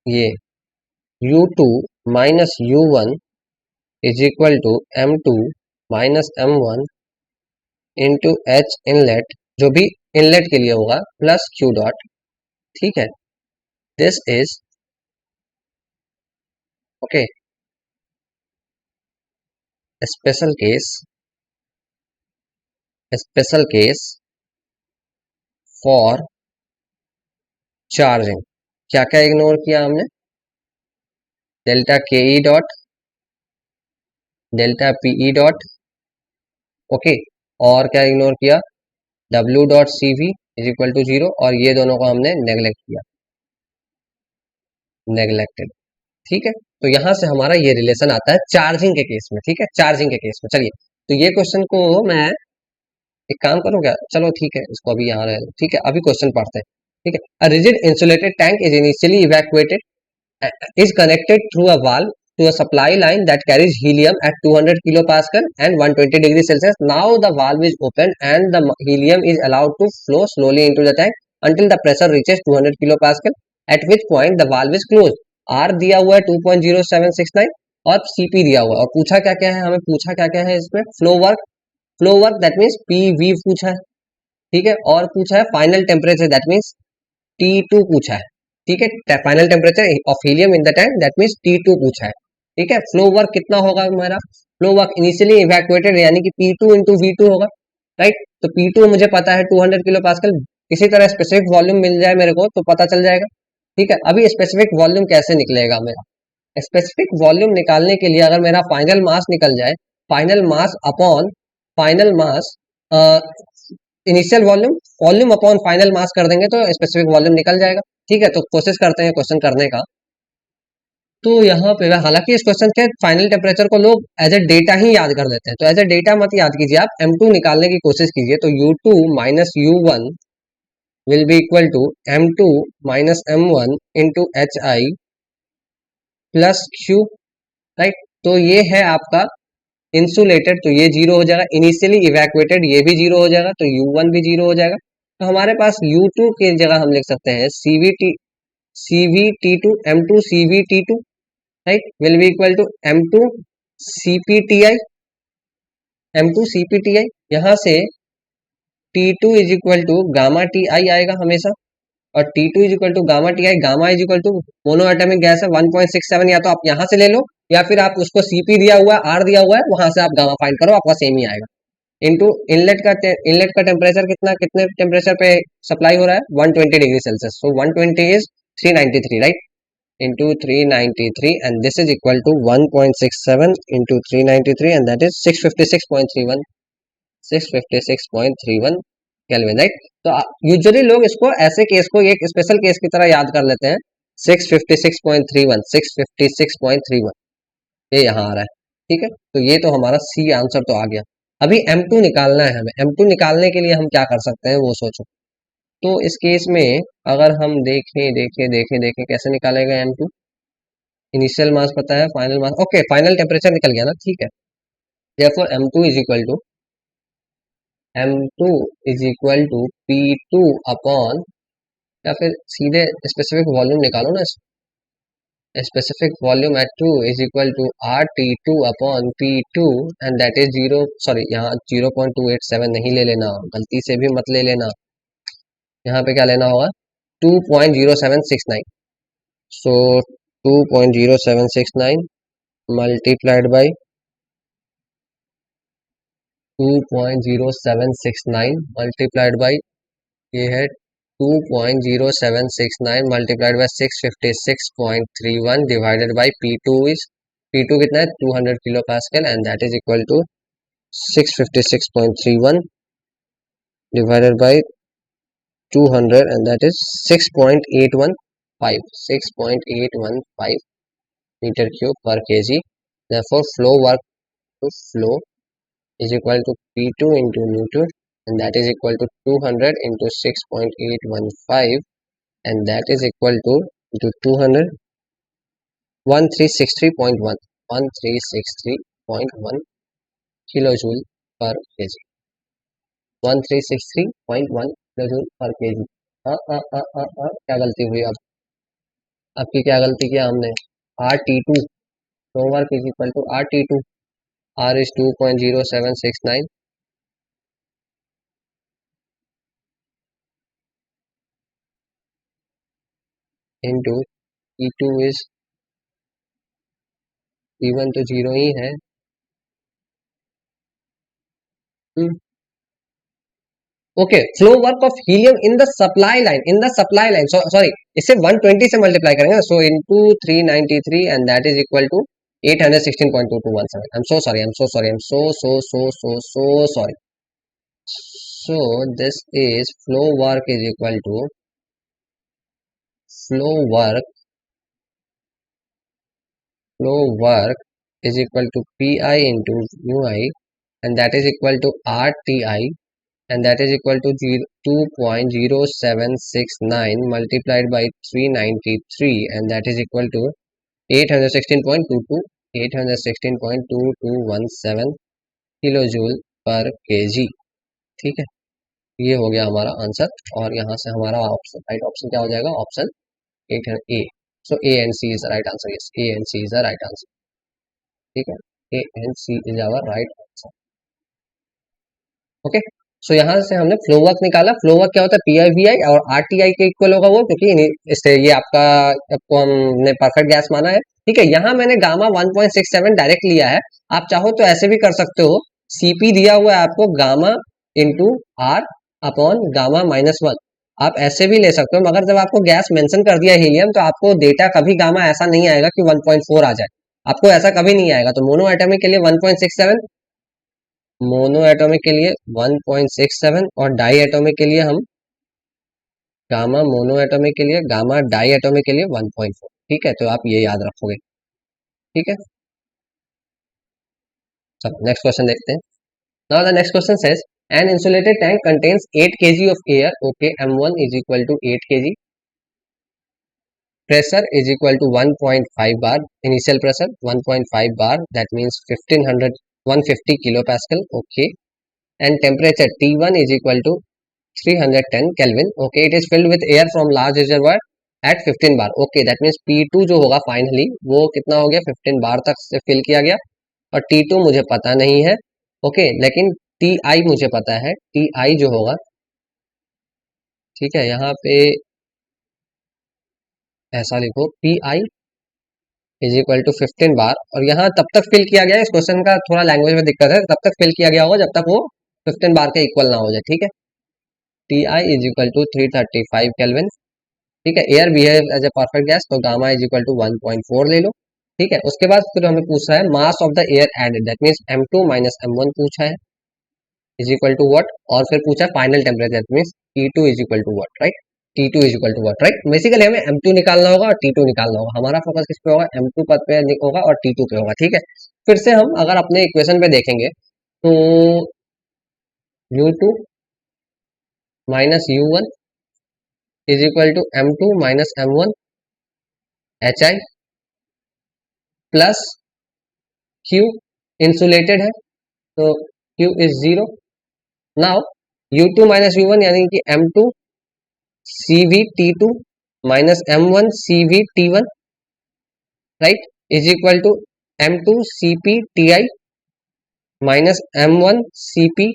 ये U2 minus U1 is equal to M2 minus M1 into H inlet, जो भी इनलेट के लिए होगा, प्लस Q डॉट, ठीक है। This is okay special case for charging. क्या क्या इग्नोर किया हमने, delta K E dot, delta P E dot, okay, और क्या इग्नोर किया, W dot C V is equal to 0, और ये दोनों को हमने नेग्लेक्ट किया, नेग्लेक्टेड, ठीक है। तो यहां से हमारा ये रिलेशन आता है चार्जिंग के केस में, ठीक है, चार्जिंग के केस में। चलिए तो ये क्वेश्चन को मैं एक काम करूँ क्या, चलो ठीक है इसको अभी यहाँ रहे, ठीक है। अभी क्वेश्चन पढ़ते हैं, ठीक है। A rigid insulated tank is initially evacuated is connected through a valve to a supply line that carries helium at 200 kilopascal and 120 degrees Celsius. Now the valve is opened and the helium is allowed to flow slowly into the tank until the pressure reaches 200 kilopascal, at which point the valve is closed. R दिया हुआ है 2.0769 और CP दिया हुआ है, और पूछा क्या क्या है, हमें पूछा क्या क्या है इसमें, flow work that means PV पूछा है, ठीक है, और पूछा है final temperature that means T2 पूछा है, ठीक है। Final temperature of helium in the tank that means T2 पूछा है, ठीक है। फ्लो वर्क कितना होगा हमारा, फ्लो वर्क इनिशियली इवैक्यूएटेड यानी कि P2 इंटू V2 होगा, राइट। तो P2 मुझे पता है 200 किलो पास्कल, किसी तरह स्पेसिफिक वॉल्यूम मिल जाए मेरे को तो पता चल जाएगा, ठीक है। अभी स्पेसिफिक वॉल्यूम कैसे निकलेगा मेरा, स्पेसिफिक वॉल्यूम निकालने के लिए अगर मेरा फाइनल मास निकल जाए, final mass upon final mass initial volume, volume upon final mass कर देंगे तो स्पेसिफिक वॉल्यूम निकल जाएगा, ठीक है। तो कोशिश करते हैं क्वेश्चन करने का। तो यहाँ पे हालांकि इस क्वेश्चन के फाइनल टेम्परेचर को लोग एज ए डेटा ही याद कर देते हैं, तो एज ए डेटा मत याद कीजिए, आप M2 निकालने की कोशिश कीजिए। तो U2 minus U1 will be equal to M2 minus M1 into HI plus Q, right. तो ये है आपका इंसुलेटेड, तो ये जीरो हो जाएगा, इनिशियली इवैक्यूएटेड ये भी जीरो हो जाएगा, तो U1 भी जीरो हो जाएगा। तो हमारे पास U2 की जगह हम लिख सकते हैं CVT2 M2 CVT2, right, will be equal to M2 CPTI, M2 CPTI। यहाँ से T2 is equal to gamma TI आएगा हमेशा, और T2 is equal to gamma TI, gamma is equal to mono atomic gas है 1.67, या तो आप यहाँ से ले लो या फिर आप उसको CP दिया हुआ है, R दिया हुआ है, वहां से आप गामा फाइंड करो, आपका सेम ही आएगा, इंटू इनलेट का टेम्परेचर कितना, कितने टेम्परेचर पे सप्लाई हो रहा है, 120 degree Celsius, so 120 is 393, right, into 393 and this is equal to 1.67 into 393 and that is 656.31, 656.31 kelvin, right. तो यूजुअली लोग इसको ऐसे केस को एक स्पेशल केस की तरह याद कर लेते हैं, 656.31, 656.31 ये यहाँ आ रहा है, ठीक है। तो ये तो हमारा सी आंसर तो आ गया। अभी M2 निकालना है हमें, M2 निकालने के लिए हम क्या कर सकते हैं वो सोचो। तो इस केस में अगर हम देखें कैसे निकालेगा M2, इनिशियल मास पता है, final mass, okay final temperature निकल गया ना, ठीक है। therefore M2 is equal to P2 upon, या फिर सीधे स्पेसिफिक वॉल्यूम निकालो ना, specific volume at 2 is equal to RT2 upon P2 and that is 0, sorry यहाँ 0.287 नहीं ले लेना, गलती से भी मत ले लेना, यहाँ पे क्या लेना होगा 2.0769, सो 2.0769 मल्टीप्लाइड बाई 2.0769 मल्टीप्लाइड बाई, ये है 2.0769 multiplied by 656.31 divided by P2 कितना है 200 kilo pascal and that is equal to 656.31 divided by 200 and that is 6.815 metre cube पर KG. therefore flow is equal to P2 into Newton and that is equal to 200 into 6.815 and that is equal to into 200 1363.1 kilojoule पर KG, 1363.1 kilojoule पर KG. क्या गलती हुई अब, आपकी क्या गलती किया हमने, RT2 flow work is equal to RT2, R is 2.0769 into P2 is P1 तो 0 ही है, okay flow work of helium in the supply line, sorry इसे 120 से मल्टीप्लाई करेंगे, so into 393 and that is equal to 816.2217, I am so sorry, I am so sorry. So this is flow work is equal to flow work is equal to Pi into Ui and that is equal to RTI and that is equal to 2.0769 multiplied by 393 and that is equal to 816.2217 kilojoule पर KG, ठीक है। ये हो गया हमारा answer और यहाँ से हमारा ऑप्शन, राइट ऑप्शन क्या हो जाएगा, option 8 A, so A and C is the right answer, yes A and C is the right answer, ठीक है, A and C is our right answer, okay. So यहाँ से हमने फ्लो वर्क निकाला, flow work क्या होता है pi we आई और आरटीआई के इक्वल होगा वो, क्योंकि इससे ये आपको हमने परफेक्ट गैस माना है, ठीक है। यहाँ मैंने गामा 1.67 डायरेक्ट लिया है, आप चाहो तो ऐसे भी कर सकते हो, सीपी दिया हुआ है आपको gamma into R upon gamma -1, आप ऐसे भी ले सकते हो, मगर जब आपको गैस मेंशन कर दिया हीलियम तो आपको डेटा कभी गामा ऐसा नहीं आएगा कि 1.4 आ जाए, आपको ऐसा कभी नहीं आएगा। तो मोनो एटॉमिक के लिए 1.67, मोनो एटॉमिक के लिए 1.67 और डाई एटॉमिक के लिए हम गामा मोनो एटॉमिक के लिए, गामा डाई एटॉमिक के लिए 1.4, ठीक है। तो आप ये याद रखोगे, ठीक है। चलो नेक्स्ट क्वेश्चन देखते हैं। Now the next question says an insulated tank contains 8 kg of air, okay, m1 is equal to 8 kg, pressure is equal to 1.5 bar, initial pressure 1.5 bar, that means 150 kilopascal, okay, and temperature T1 is equal to 310 Kelvin, okay, it is filled with air from large reservoir at 15 bar, okay, that means P2 जो होगा finally वो कितना हो गया 15 बार तक से fill किया गया और T2 मुझे पता नहीं है, ओके, लेकिन Ti मुझे पता है, Ti जो होगा, ठीक है, यहाँ पे ऐसा लिखो Pi इज इक्वल टू 15 बार और यहाँ तब तक फिल किया गया, इस क्वेश्चन का थोड़ा लैंग्वेज में दिक्कत है, तब तक फिल किया गया होगा जब तक वो 15 बार के इक्वल ना हो जाए, ठीक है। T I is equal to 335 kelvin, ठीक है। Air behave as a perfect gas, तो गामा इज इक्वल टू 1.4 ले लो, ठीक है। उसके बाद फिर हमें पूछ रहा है mass of the air added, that means M2 minus M1 पूछा है, इज इक्वल टू व्हाट, और फिर पूछा है final temperature, that means T2 is equal to what, right. T2 is equal to what, right. Basically हमें M2 निकालना होगा और T2 निकालना होगा, हमारा फोकस किस पे होगा, M2 पद पे होगा और T2 पे होगा, ठीक है। फिर से हम अगर अपने इक्वेशन पे देखेंगे तो U2 minus U1 is equal to M2 minus M1 HI plus Q insulated है तो Q is 0। Now U2 minus U1 यानी कि M2 CV T2 minus M1 CV T1, right, is equal to M2 CP TI minus M1 CP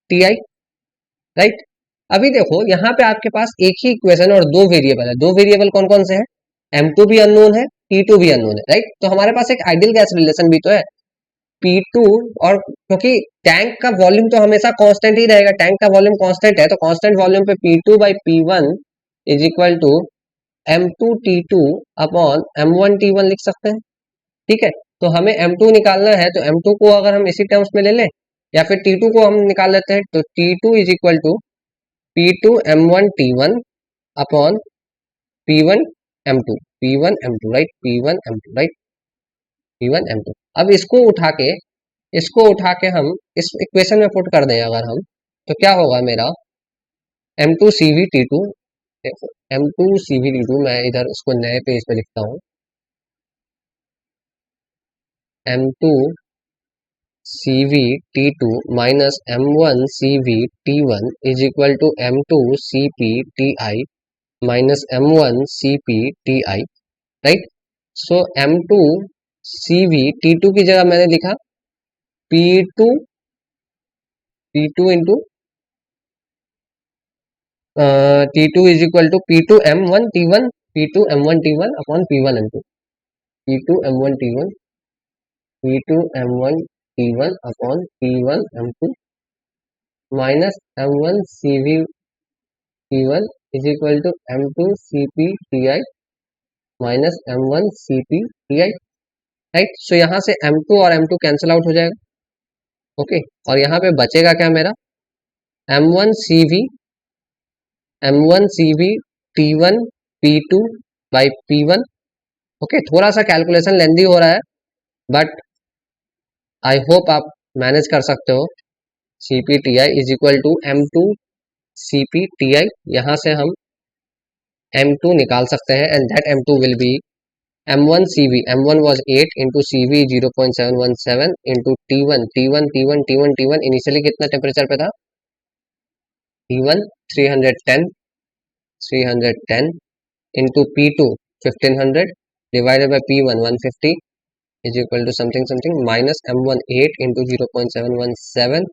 TI, right. अभी देखो यहाँ पे आपके पास एक ही इक्वेशन और दो वेरिएबल है, दो वेरिएबल कौन कौन से हैं, M2 भी अननोन है, T2 भी अननोन है, राइट। तो हमारे पास एक आइडियल गैस रिलेशन भी तो है, P2, और क्योंकि टैंक का वॉल्यूम तो हमेशा कांस्टेंट ही रहेगा, टैंक का वॉल्यूम कांस्टेंट है, तो कांस्टेंट वॉल्यूम पे P2 by P1 is equal to M2 T2 upon M1 T1 लिख सकते हैं, ठीक है। तो हमें M2 निकालना है, तो M2 को अगर हम इसी टर्म्स में ले लें या फिर T2 को हम निकाल लेते हैं, तो T2 is equal to P2 M1 T1 upon P1 M2, P1 M2, right, P1 M2, right, P1 M2। अब इसको उठा के हम इस इक्वेशन में पुट कर दें अगर हम, तो क्या होगा मेरा M2 CV T2, देखो M2 CV T2, मैं इधर उसको नए पेज पे लिखता हूँ, M2 CV T2 minus M1 CV T1 is equal to M2 CP TI minus M1 CP TI, right. So M2 CV T2 की जगह मैंने लिखा P2 into T2 is equal to P2 M1 T1, P2 M1 T1 upon P1 M2, P2 M1 T1, P2 M1 T1 upon P1 M2 minus M1 CV T1 is equal to M2 CP TI minus M1 CP TI, right. So यहाँ से M2 और M2 cancel out हो जाएगा, okay. और यहाँ पे बचेगा क्या मेरा M1 CV T1 P2 by P1, okay. थोड़ा सा कैलकुलेशन लेंदी हो रहा है, बट आई होप आप मैनेज कर सकते हो। CP TI is equal to M2 CP TI, यहाँ से हम M2 निकाल सकते हैं, and that M2 will be M1 CV, M1 was 8 into CV 0.717 into T1 initially कितना टेम्परेचर पे था, T1 310 into P2 1500 divided by P1 150 is equal to something minus M1 8 into 0.717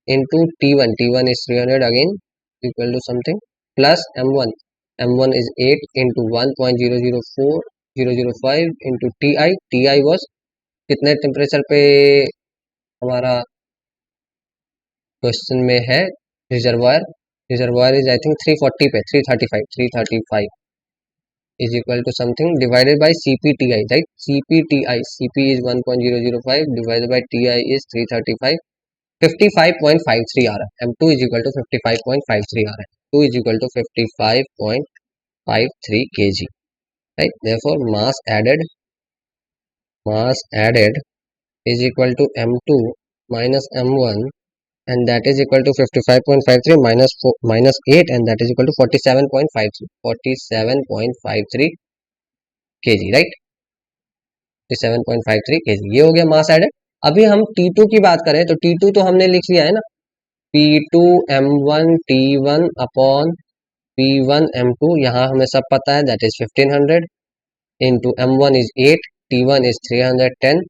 into T1 is 300 again equal to something plus M1 is 8 into 1.004005 into TI was कितने temperature पे हमारा question में है, reservoir is I think 340 पे 335 is equal to something divided by CPTI, right, CP is 1.005 divided by TI is 335, 55.53 आ रहा है, M2 is equal to 55.53 आ रहा है, 2 is equal to 55.53 kg, right। Therefore mass added is equal to M2 minus M1, and that is equal to 55.53 minus 8, and that is equal to 47.53 kg, right, 47.53 kg, ये हो गया मास added. अभी हम T2 की बात करें तो T2 तो हमने लिख लिया है ना, P2 M1 T1 upon P1 M2, यहाँ हमें सब पता है, that is 1500 into M1 is 8, T1 is 310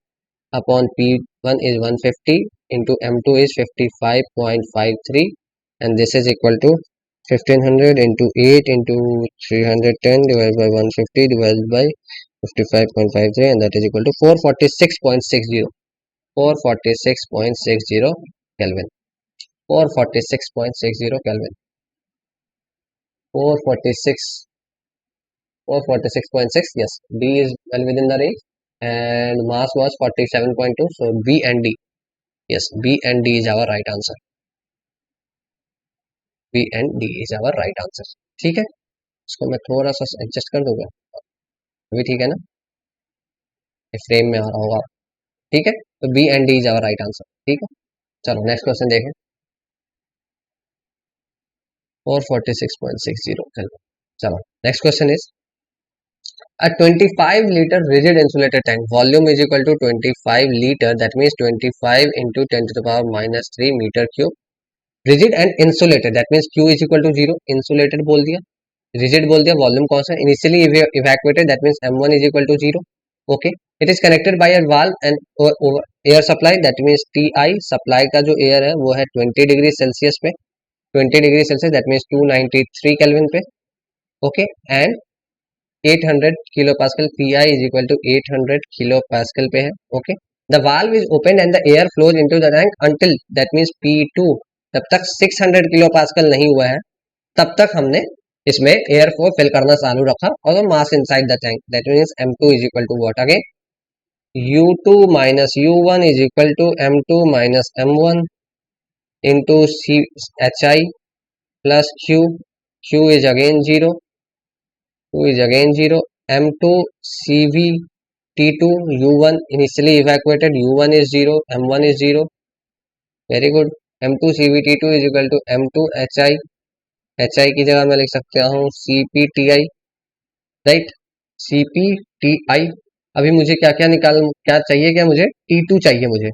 upon P1 is 150 into M2 is 55.53, and this is equal to 1500 into 8 into 310 divided by 150 divided by 55.53, and that is equal to 446.60 Kelvin, 446.60 Kelvin. 446, 446.6. Yes, D is well within the range, and mass was 47.2. So B and D. Yes, B and D is our right answer. B and D is our right answer. ठीक है, इसको मैं थोड़ा सा adjust कर दूंगा, अभी ठीक है ना, फ्रेम में आ रहा होगा, ठीक है। तो B and D is our right answer, ठीक है। चलो नेक्स्ट क्वेश्चन देखें। 446.60 चलो next question is a 25 liter rigid insulated tank volume is equal to 25 liter, that means 25 into 10 to the power minus 3 meter cube rigid and insulated, that means q is equal to 0, insulated बोल दिया, rigid बोल दिया, volume कौन सा, initially evacuated, that means m1 is equal to 0. Okay, it is connected by a valve and air supply, that means ti supply का जो air है वो है 20 डिग्री सेल्सियस पे, 20 degree Celsius, that means 293 kelvin पे. Okay, and 800 kilo pascal, PI is equal to 800 kilo pascal पे है. Okay, the valve is opened and the air flows into the tank until, that means P2, तब तक 600 kilo pascal नहीं हुआ है, तब तक हमने इसमें एयर को फिल करना चालू रखा, और mass inside the tank, that means m2 is equal to what again, u2 minus u1 is equal to m2 minus m1 into hi plus q is again 0, q is again 0, m2 cv t2 u1 initially evacuated, u1 is 0, m1 is 0, very good, m2 cv t2 is equal to m2 hi की जगह मैं लिख सकता हूँ CPTI, right, CPTI. अभी मुझे क्या क्या क्या चाहिए, क्या मुझे T2 चाहिए, मुझे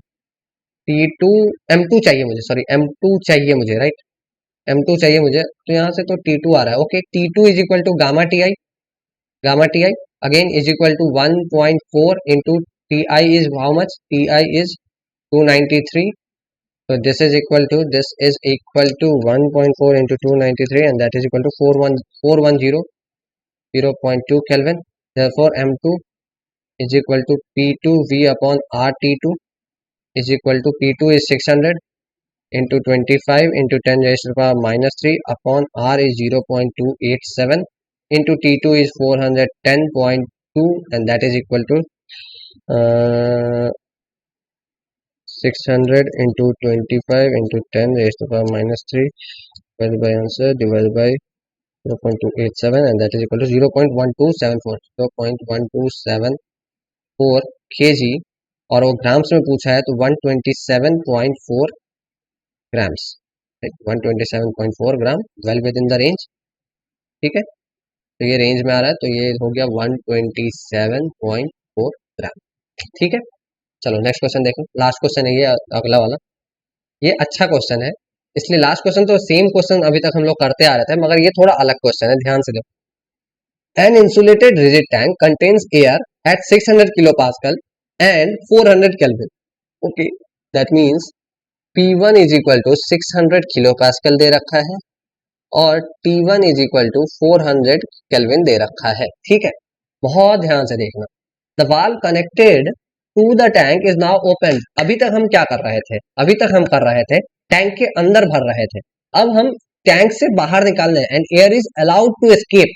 T2 M2 चाहिए मुझे, सॉरी M2 चाहिए मुझे, राइट, M2 चाहिए मुझे, तो यहाँ से तो T2 आ रहा है. Okay, T2 is equal to gamma TI again is equal to 1.4 into TI is how much, TI is 293. So this is equal to 1.4 into 293, and that is equal to 410 0.2 Kelvin. Therefore m2 is equal to P2 V upon RT2 is equal to P2 is 600 into 25 into 10 raised to the power minus 3 upon R is 0.287 into T2 is 410.2, and that is equal to 600 into 25 into 10 raised to the power minus 3 divided by answer divided by 0.287, and that is equal to 0.1274 kg, और वो grams में पूछा है तो 127.4 grams, 127.4 gram, well within the range, ठीक है। तो ये रेंज में आ रहा है, तो ये हो गया 127.4 ग्राम, ठीक है। चलो नेक्स्ट क्वेश्चन देखो, लास्ट क्वेश्चन है ये, अगला वाला, ये अच्छा क्वेश्चन है, इसलिए लास्ट क्वेश्चन तो सेम क्वेश्चन अभी तक हम लोग करते आ रहे थे, मगर ये थोड़ा अलग क्वेश्चन है, ध्यान से देखो। An insulated rigid tank contains air at 600 kilo pascal and 400 kelvin. Okay, that means P1 is equal to 600 kilo pascal दे रखा है और T1 is equal to 400 kelvin दे रखा है, ठीक है। बहुत ध्यान से देखना, the valve connected to the tank is now open. अभी तक हम क्या कर रहे थे, अभी तक हम कर रहे थे टैंक के अंदर भर रहे थे, अब हम टैंक से बाहर निकालने, and air is allowed to escape,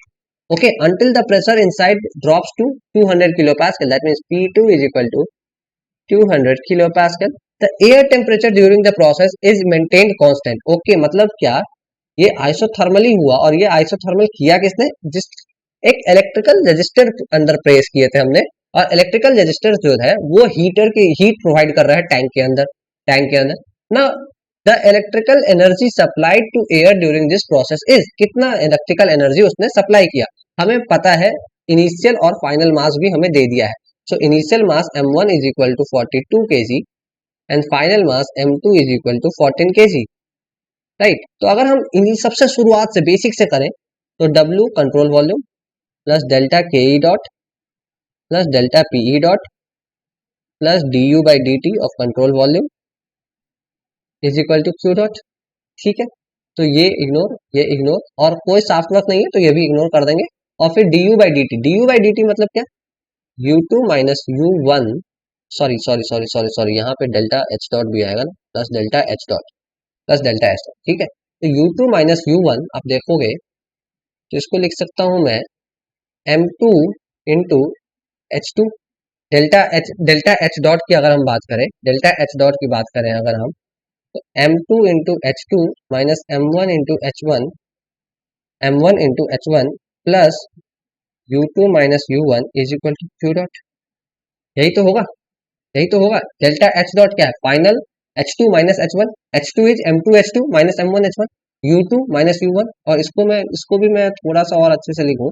okay, until the pressure inside drops to 200 kilopascal, that means P2 is equal to 200 kilopascal. The air temperature during the process is maintained constant. Okay, मतलब क्या, ये isothermally हुआ, और ये isothermal किया किसने, जिस एक इलेक्ट्रिकल रजिस्टर अंदर प्रेस किए थे हमने, और इलेक्ट्रिकल रजिस्टर जो है वो हीटर की हीट प्रोवाइड कर रहा है टैंक के अंदर ना. The electrical energy supplied to air during this process is, कितना इलेक्ट्रिकल एनर्जी उसने सप्लाई किया, हमें पता है, इनिशियल और फाइनल मास भी हमें दे दिया है. So initial mass m1 is equal to 42 kg and final mass m2 is equal to 14 kg, right. तो अगर हम इन्हीं सबसे शुरुआत से बेसिक से करें तो W control volume plus delta K E dot plus delta PE dot plus du by dt of control volume is equal to Q dot, ठीक है. तो ये इग्नोर और कोई सॉफ्ट वर्क नहीं है तो ये भी इग्नोर कर देंगे, और फिर du बाई dt मतलब क्या, u2 माइनस u1, सॉरी यहाँ पे डेल्टा h डॉट भी आएगा ना, plus delta h dot, plus delta H dot, ठीक है। तो U2 माइनस U1 आप देखोगे तो इसको लिख सकता हूं मैं M2 into H2। Delta H dot की अगर हम बात करें, डेल्टा एच डॉट की बात करें अगर हम, तो M2 into H2 minus M1 into H1, M1 into H1 plus U2 minus U1 is equal to Q dot. यही तो होगा, यही तो होगा। डेल्टा एच डॉट क्या है? Final H2 minus H1, H2 is M2 H2 minus M1 H1, U2 minus U1। और इसको भी मैं थोड़ा सा और अच्छे से लिखूं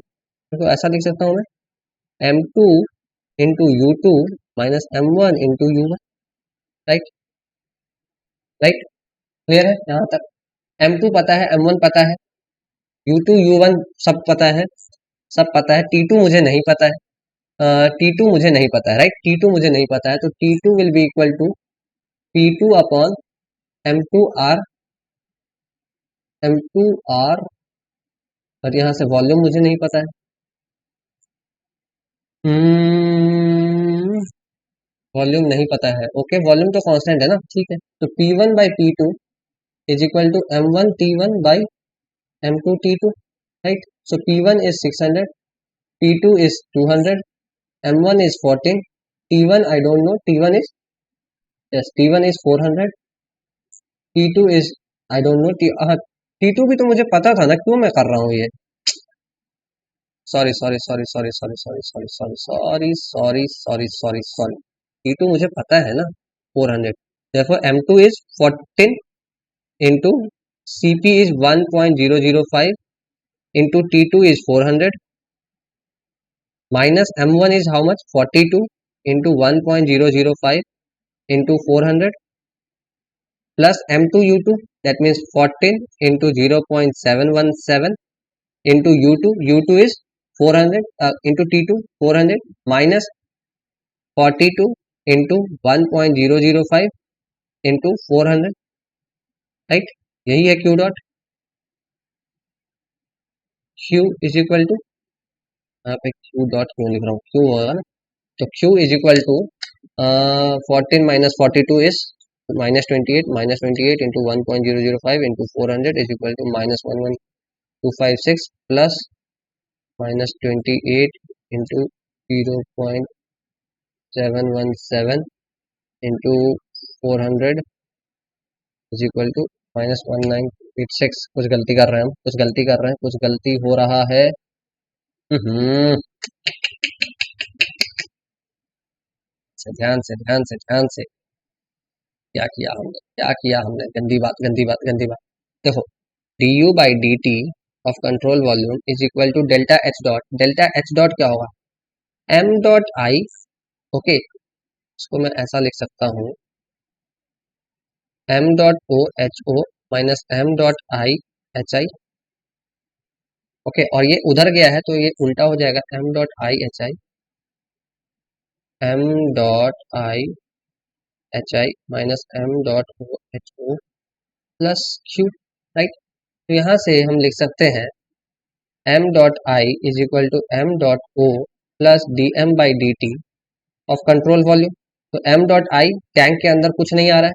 तो ऐसा लिख सकता हूं मैं M2 into U2 minus M1 into U1। Right, right, clear है यहाँ तक? M2 पता है, M1 पता है, U2 U1 सब पता है, सब पता है। T2 मुझे नहीं पता है, T2 मुझे नहीं पता है, राइट, T2 मुझे नहीं पता है, तो T2 will be equal to P2 upon M2R, M2R। और यहाँ से वॉल्यूम मुझे नहीं पता है, वॉल्यूम नहीं पता है। ओके, वॉल्यूम तो कांस्टेंट है ना, ठीक है। तो P1 by P2 is equal to M1 T1 by M2 T2, right. So P1 is 600, P2 is 200, M1 is 14, T1 I don't know, T1 is, yes, T1 is 400, T2 is I don't know, T2 भी तो मुझे पता था ना, क्यों मैं कर रहा हूँ ये? Sorry sorry sorry sorry sorry sorry sorry sorry sorry sorry sorry sorry sorry, T2 मुझे पता है ना, 400। therefore M2 is 14 into CP is 1.005 into T2 is 400 minus M1 is how much? 42 into 1.005 into 400 plus M2 U2, that means 14 into 0.717 into U2, U2 is 400 into T2 400 minus 42 into 1.005 into 400, right, यही है Q dot. Q is equal to, यहाँ पे Q dot क्यों लिख रहा हूँ, Q होगा ना, तो Q is equal to 14 minus 42 is minus 28, minus 28 into 1.005 into 400 is equal to minus 11256 plus minus 28 into 0.717 into 400 is equal to minus 1986। कुछ गलती कर रहे हैं हम, कुछ गलती कर रहे हैं, कुछ गलती हो रहा है। हम्म, ध्यान से ध्यान से ध्यान से, क्या किया हमने, क्या किया हमने, गंदी बात गंदी बात गंदी बात। देखो, du by D T of control volume is equal to delta H dot. Delta H dot क्या होगा? m डॉट आई, ओके, इसको मैं ऐसा लिख सकता हूँ m dot O H O minus m dot I H I. Okay, और ये उधर गया है तो ये उल्टा हो जाएगा, m dot I H I, m dot I H I minus m dot O H O plus q, right. तो यहाँ से हम लिख सकते हैं m dot I is equal to m dot O plus D M by D T of control volume. तो m dot I tank के अंदर कुछ नहीं आ रहा है,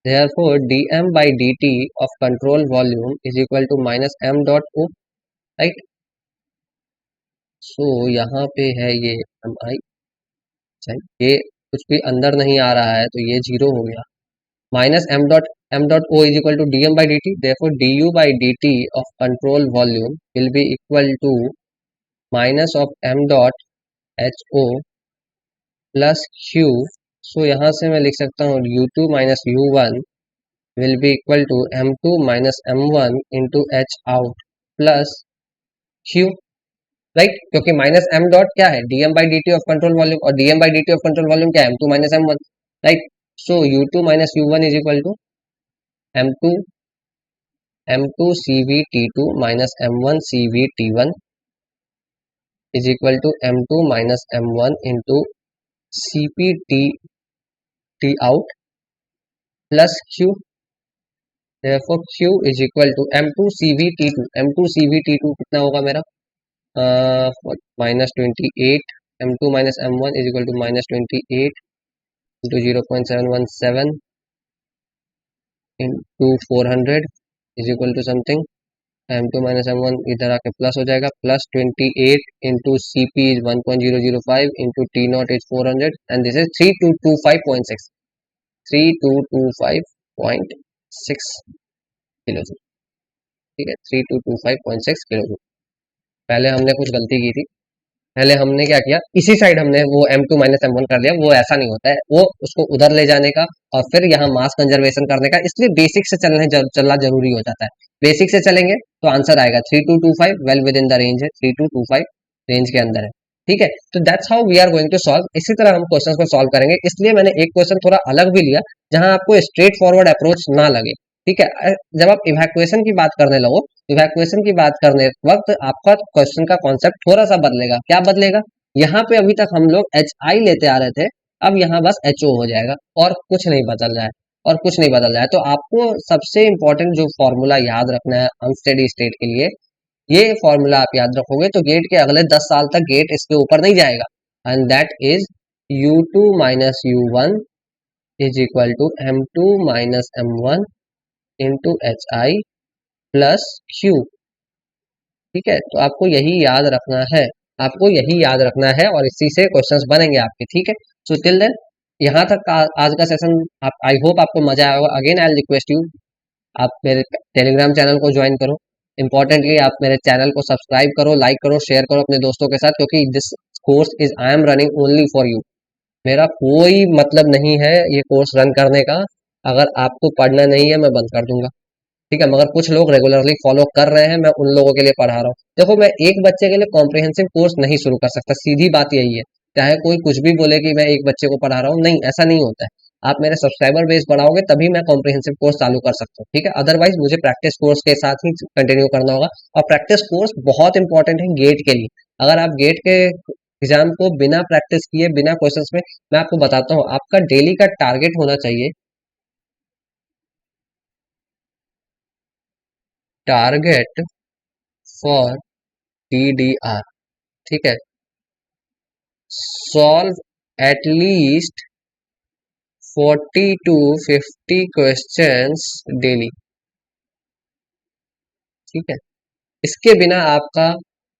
therefore dm by dt of control volume is equal to minus m dot o, right. So यहाँ पे है ये एम आई, ये कुछ भी अंदर नहीं आ रहा है तो ये जीरो हो गया, minus m dot o is equal to dm by dt, therefore du by dt of control volume will be equal to minus of m dot h o plus q। सो यहाँ से मैं लिख सकता हूँ u2 minus u1 will be equal to m2 minus m1 into h out plus q, right, क्योंकि minus m dot क्या है? dm by dt of control volume, और dm by dt of control volume क्या है? m2 minus m1, right. So u2 minus u1 is equal to m2 m2 cv t2 minus m1 cv t1 is equal to m2 minus m1 into cp t t out plus q, therefore q is equal to m2 cv t2, m2 cv t2 कितना होगा मेरा? Minus 28, m2 minus m1 is equal to minus 28 into 0.717 into 400 is equal to something m2 minus m1 इधर आके plus हो जाएगा, plus 28 into C P is 1.005 into T naught is 400 and this is 3225.6 3225.6 kilo joule. ठीक है, 3225.6 kilo joule. पहले हमने कुछ गलती की थी, पहले हमने क्या किया, इसी साइड हमने वो m2 माइनस m1 कर दिया। वो ऐसा नहीं होता है, वो उसको उधर ले जाने का और फिर यहाँ मास कंजर्वेशन करने का, इसलिए बेसिक से चलना जरूरी हो जाता है। बेसिक से चलेंगे तो आंसर आएगा 3225, well within the range है, 3225 रेंज के अंदर है। ठीक है, तो that's how we are going to solve. इसी तरह हम क्वेश्चन को सॉल्व करेंगे, इसलिए मैंने एक क्वेश्चन थोड़ा अलग भी लिया जहां आपको स्ट्रेट फॉरवर्ड अप्रोच ना लगे। ठीक है, जब आप इवैक्यूएशन की बात करने लगो, इवैक्यूएशन की बात करने वक्त आपका क्वेश्चन का कॉन्सेप्ट थोड़ा सा बदलेगा। क्या बदलेगा, यहाँ पे अभी तक हम लोग एच आई लेते आ रहे थे, अब यहाँ बस एच ओ हो जाएगा और कुछ नहीं बदल रहा है, और कुछ नहीं बदल रहा है। तो आपको सबसे इंपॉर्टेंट जो फॉर्मूला याद रखना है अनस्टेडी स्टेट के लिए, ये फॉर्मूला आप याद रखोगे तो गेट के अगले 10 साल तक गेट इसके ऊपर नहीं जाएगा, and that is u2 minus u1 is equal to m2 minus m1 into H I plus Q. ठीक है, तो आपको यही याद रखना है, आपको यही याद रखना है और इसी से क्वेश्चंस बनेंगे आपके। ठीक है, सो टिल देन यहाँ तक का आज का सेशन, आप आई होप आपको मजा आया होगा। अगेन आई रिक्वेस्ट यू, आप मेरे टेलीग्राम चैनल को ज्वाइन करो, इंपॉर्टेंटली आप मेरे चैनल को सब्सक्राइब करो, लाइक करो, शेयर करो अपने दोस्तों के साथ, क्योंकि this course is I am running only for you. मेरा कोई मतलब नहीं है ये कोर्स रन करने का, अगर आपको पढ़ना नहीं है मैं बंद कर दूंगा। ठीक है, मगर कुछ लोग रेगुलरली फॉलो कर रहे हैं, मैं उन लोगों के लिए पढ़ा रहा हूँ। देखो, मैं एक बच्चे के लिए कॉम्प्रिहेंसिव कोर्स नहीं शुरू कर सकता, सीधी बात यही है। चाहे कोई कुछ भी बोले कि मैं एक बच्चे को पढ़ा रहा हूँ, नहीं, ऐसा नहीं होता है। आप मेरे सब्सक्राइबर बेस बढ़ाओगे तभी मैं कॉम्प्रिहेंसिव कोर्स चालू कर सकता हूँ। ठीक है, अदरवाइज मुझे प्रैक्टिस कोर्स के साथ ही कंटिन्यू करना होगा, और प्रैक्टिस कोर्स बहुत इंपॉर्टेंट है गेट के लिए। अगर आप गेट के एग्जाम को बिना प्रैक्टिस किए, बिना क्वेश्चंस में, मैं आपको बताता हूँ, आपका डेली का टारगेट होना चाहिए, टारगेट फॉर TDR। ठीक है, solve at least 40 to 50 questions daily. ठीक है, इसके बिना आपका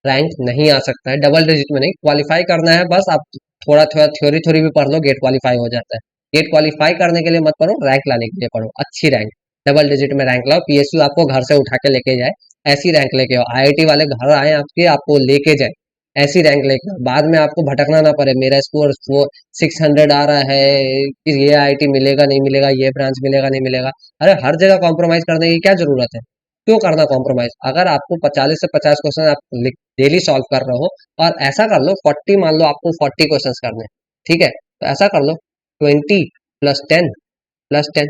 रैंक नहीं आ सकता है, डबल डिजिट में नहीं, क्वालिफाई करना है बस। आप थोड़ा थोड़ा थ्योरी थ्योरी भी पढ़ लो, गेट क्वालिफाई हो जाता है। गेट क्वालिफाई करने के लिए मत पढ़ो, रैंक लाने के लिए पढ़ो, अच्छी रैंक, डबल डिजिट में रैंक लाओ, PSU आपको घर से उठा के लेके जाए, ऐसी रैंक लेके आओ, IIT वाले घर आए आपके, आपको लेके जाए, ऐसी रैंक लेके आओ, बाद में आपको भटकना ना पड़े, मेरा स्कोर वो 600 आ रहा है, कि ये IIT मिलेगा नहीं मिलेगा, ये ब्रांच मिलेगा नहीं मिलेगा। अरे हर जगह कॉम्प्रोमाइज करने की क्या जरूरत है, क्यों करना कॉम्प्रोमाइज। अगर आपको 40 से 50 क्वेश्चन आप डेली सॉल्व कर रहे हो, और ऐसा कर लो 40, मान लो आपको 40 क्वेश्चन करने हैं, ठीक है, तो ऐसा कर लो 20 प्लस 10 प्लस 10,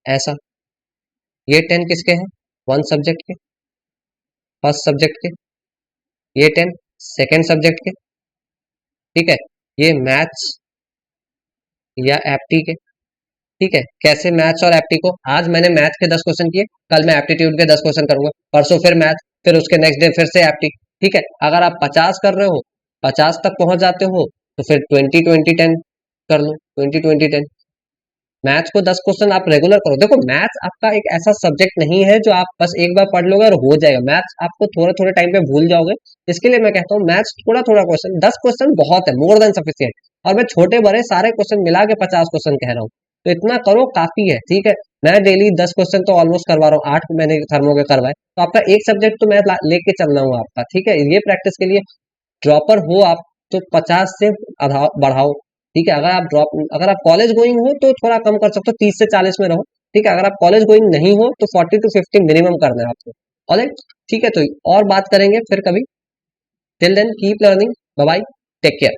ऐसा। ये 10 किसके हैं, वन सब्जेक्ट के, फर्स्ट सब्जेक्ट के, ये 10 सेकेंड सब्जेक्ट के। ठीक है, ये मैथ्स या एप्टी के। ठीक है, कैसे मैथ्स और एप्टी को, आज मैंने मैथ के 10 क्वेश्चन किए, कल मैं एप्टीट्यूड के 10 क्वेश्चन करूंगा, परसों फिर मैथ, फिर उसके नेक्स्ट डे फिर से एप्टी। ठीक है, अगर आप 50 कर रहे हो, 50 तक पहुंच जाते हो, तो फिर 20-20-10 कर लो, 20-20-10। मैथ्स को 10 क्वेश्चन आप रेगुलर करो। देखो, मैथ्स आपका एक ऐसा सब्जेक्ट नहीं है जो आप बस एक बार पढ़ लोगे और हो जाएगा, मैथ्स आपको थोड़े थोड़े टाइम पे भूल जाओगे। इसके लिए मैं कहता हूँ मैथ्स थोड़ा थोड़ा क्वेश्चन, 10 क्वेश्चन बहुत है, मोर देन सफिशियंट। और मैं छोटे बड़े सारे क्वेश्चन मिला के 50 क्वेश्चन कह रहा हूँ, तो इतना करो काफी है। ठीक है, मैं डेली 10 क्वेश्चन तो ऑलमोस्ट करवा रहा हूँ, 8 मैंने थर्मो के करवाए, तो आपका एक सब्जेक्ट तो मैं लेके चल रहा हूँ आपका। ठीक है, ये प्रैक्टिस के लिए ड्रॉपर हो आप तो 50 से बढ़ाओ। ठीक है, अगर आप कॉलेज गोइंग हो तो थोड़ा कम कर सकते हो, 30 से 40 में रहो। ठीक है, अगर आप कॉलेज गोइंग नहीं हो तो 40 to 50 मिनिमम करना है आपको। ऑलराइट, ठीक है, तो और बात करेंगे फिर कभी। Till then keep learning, bye bye, take care.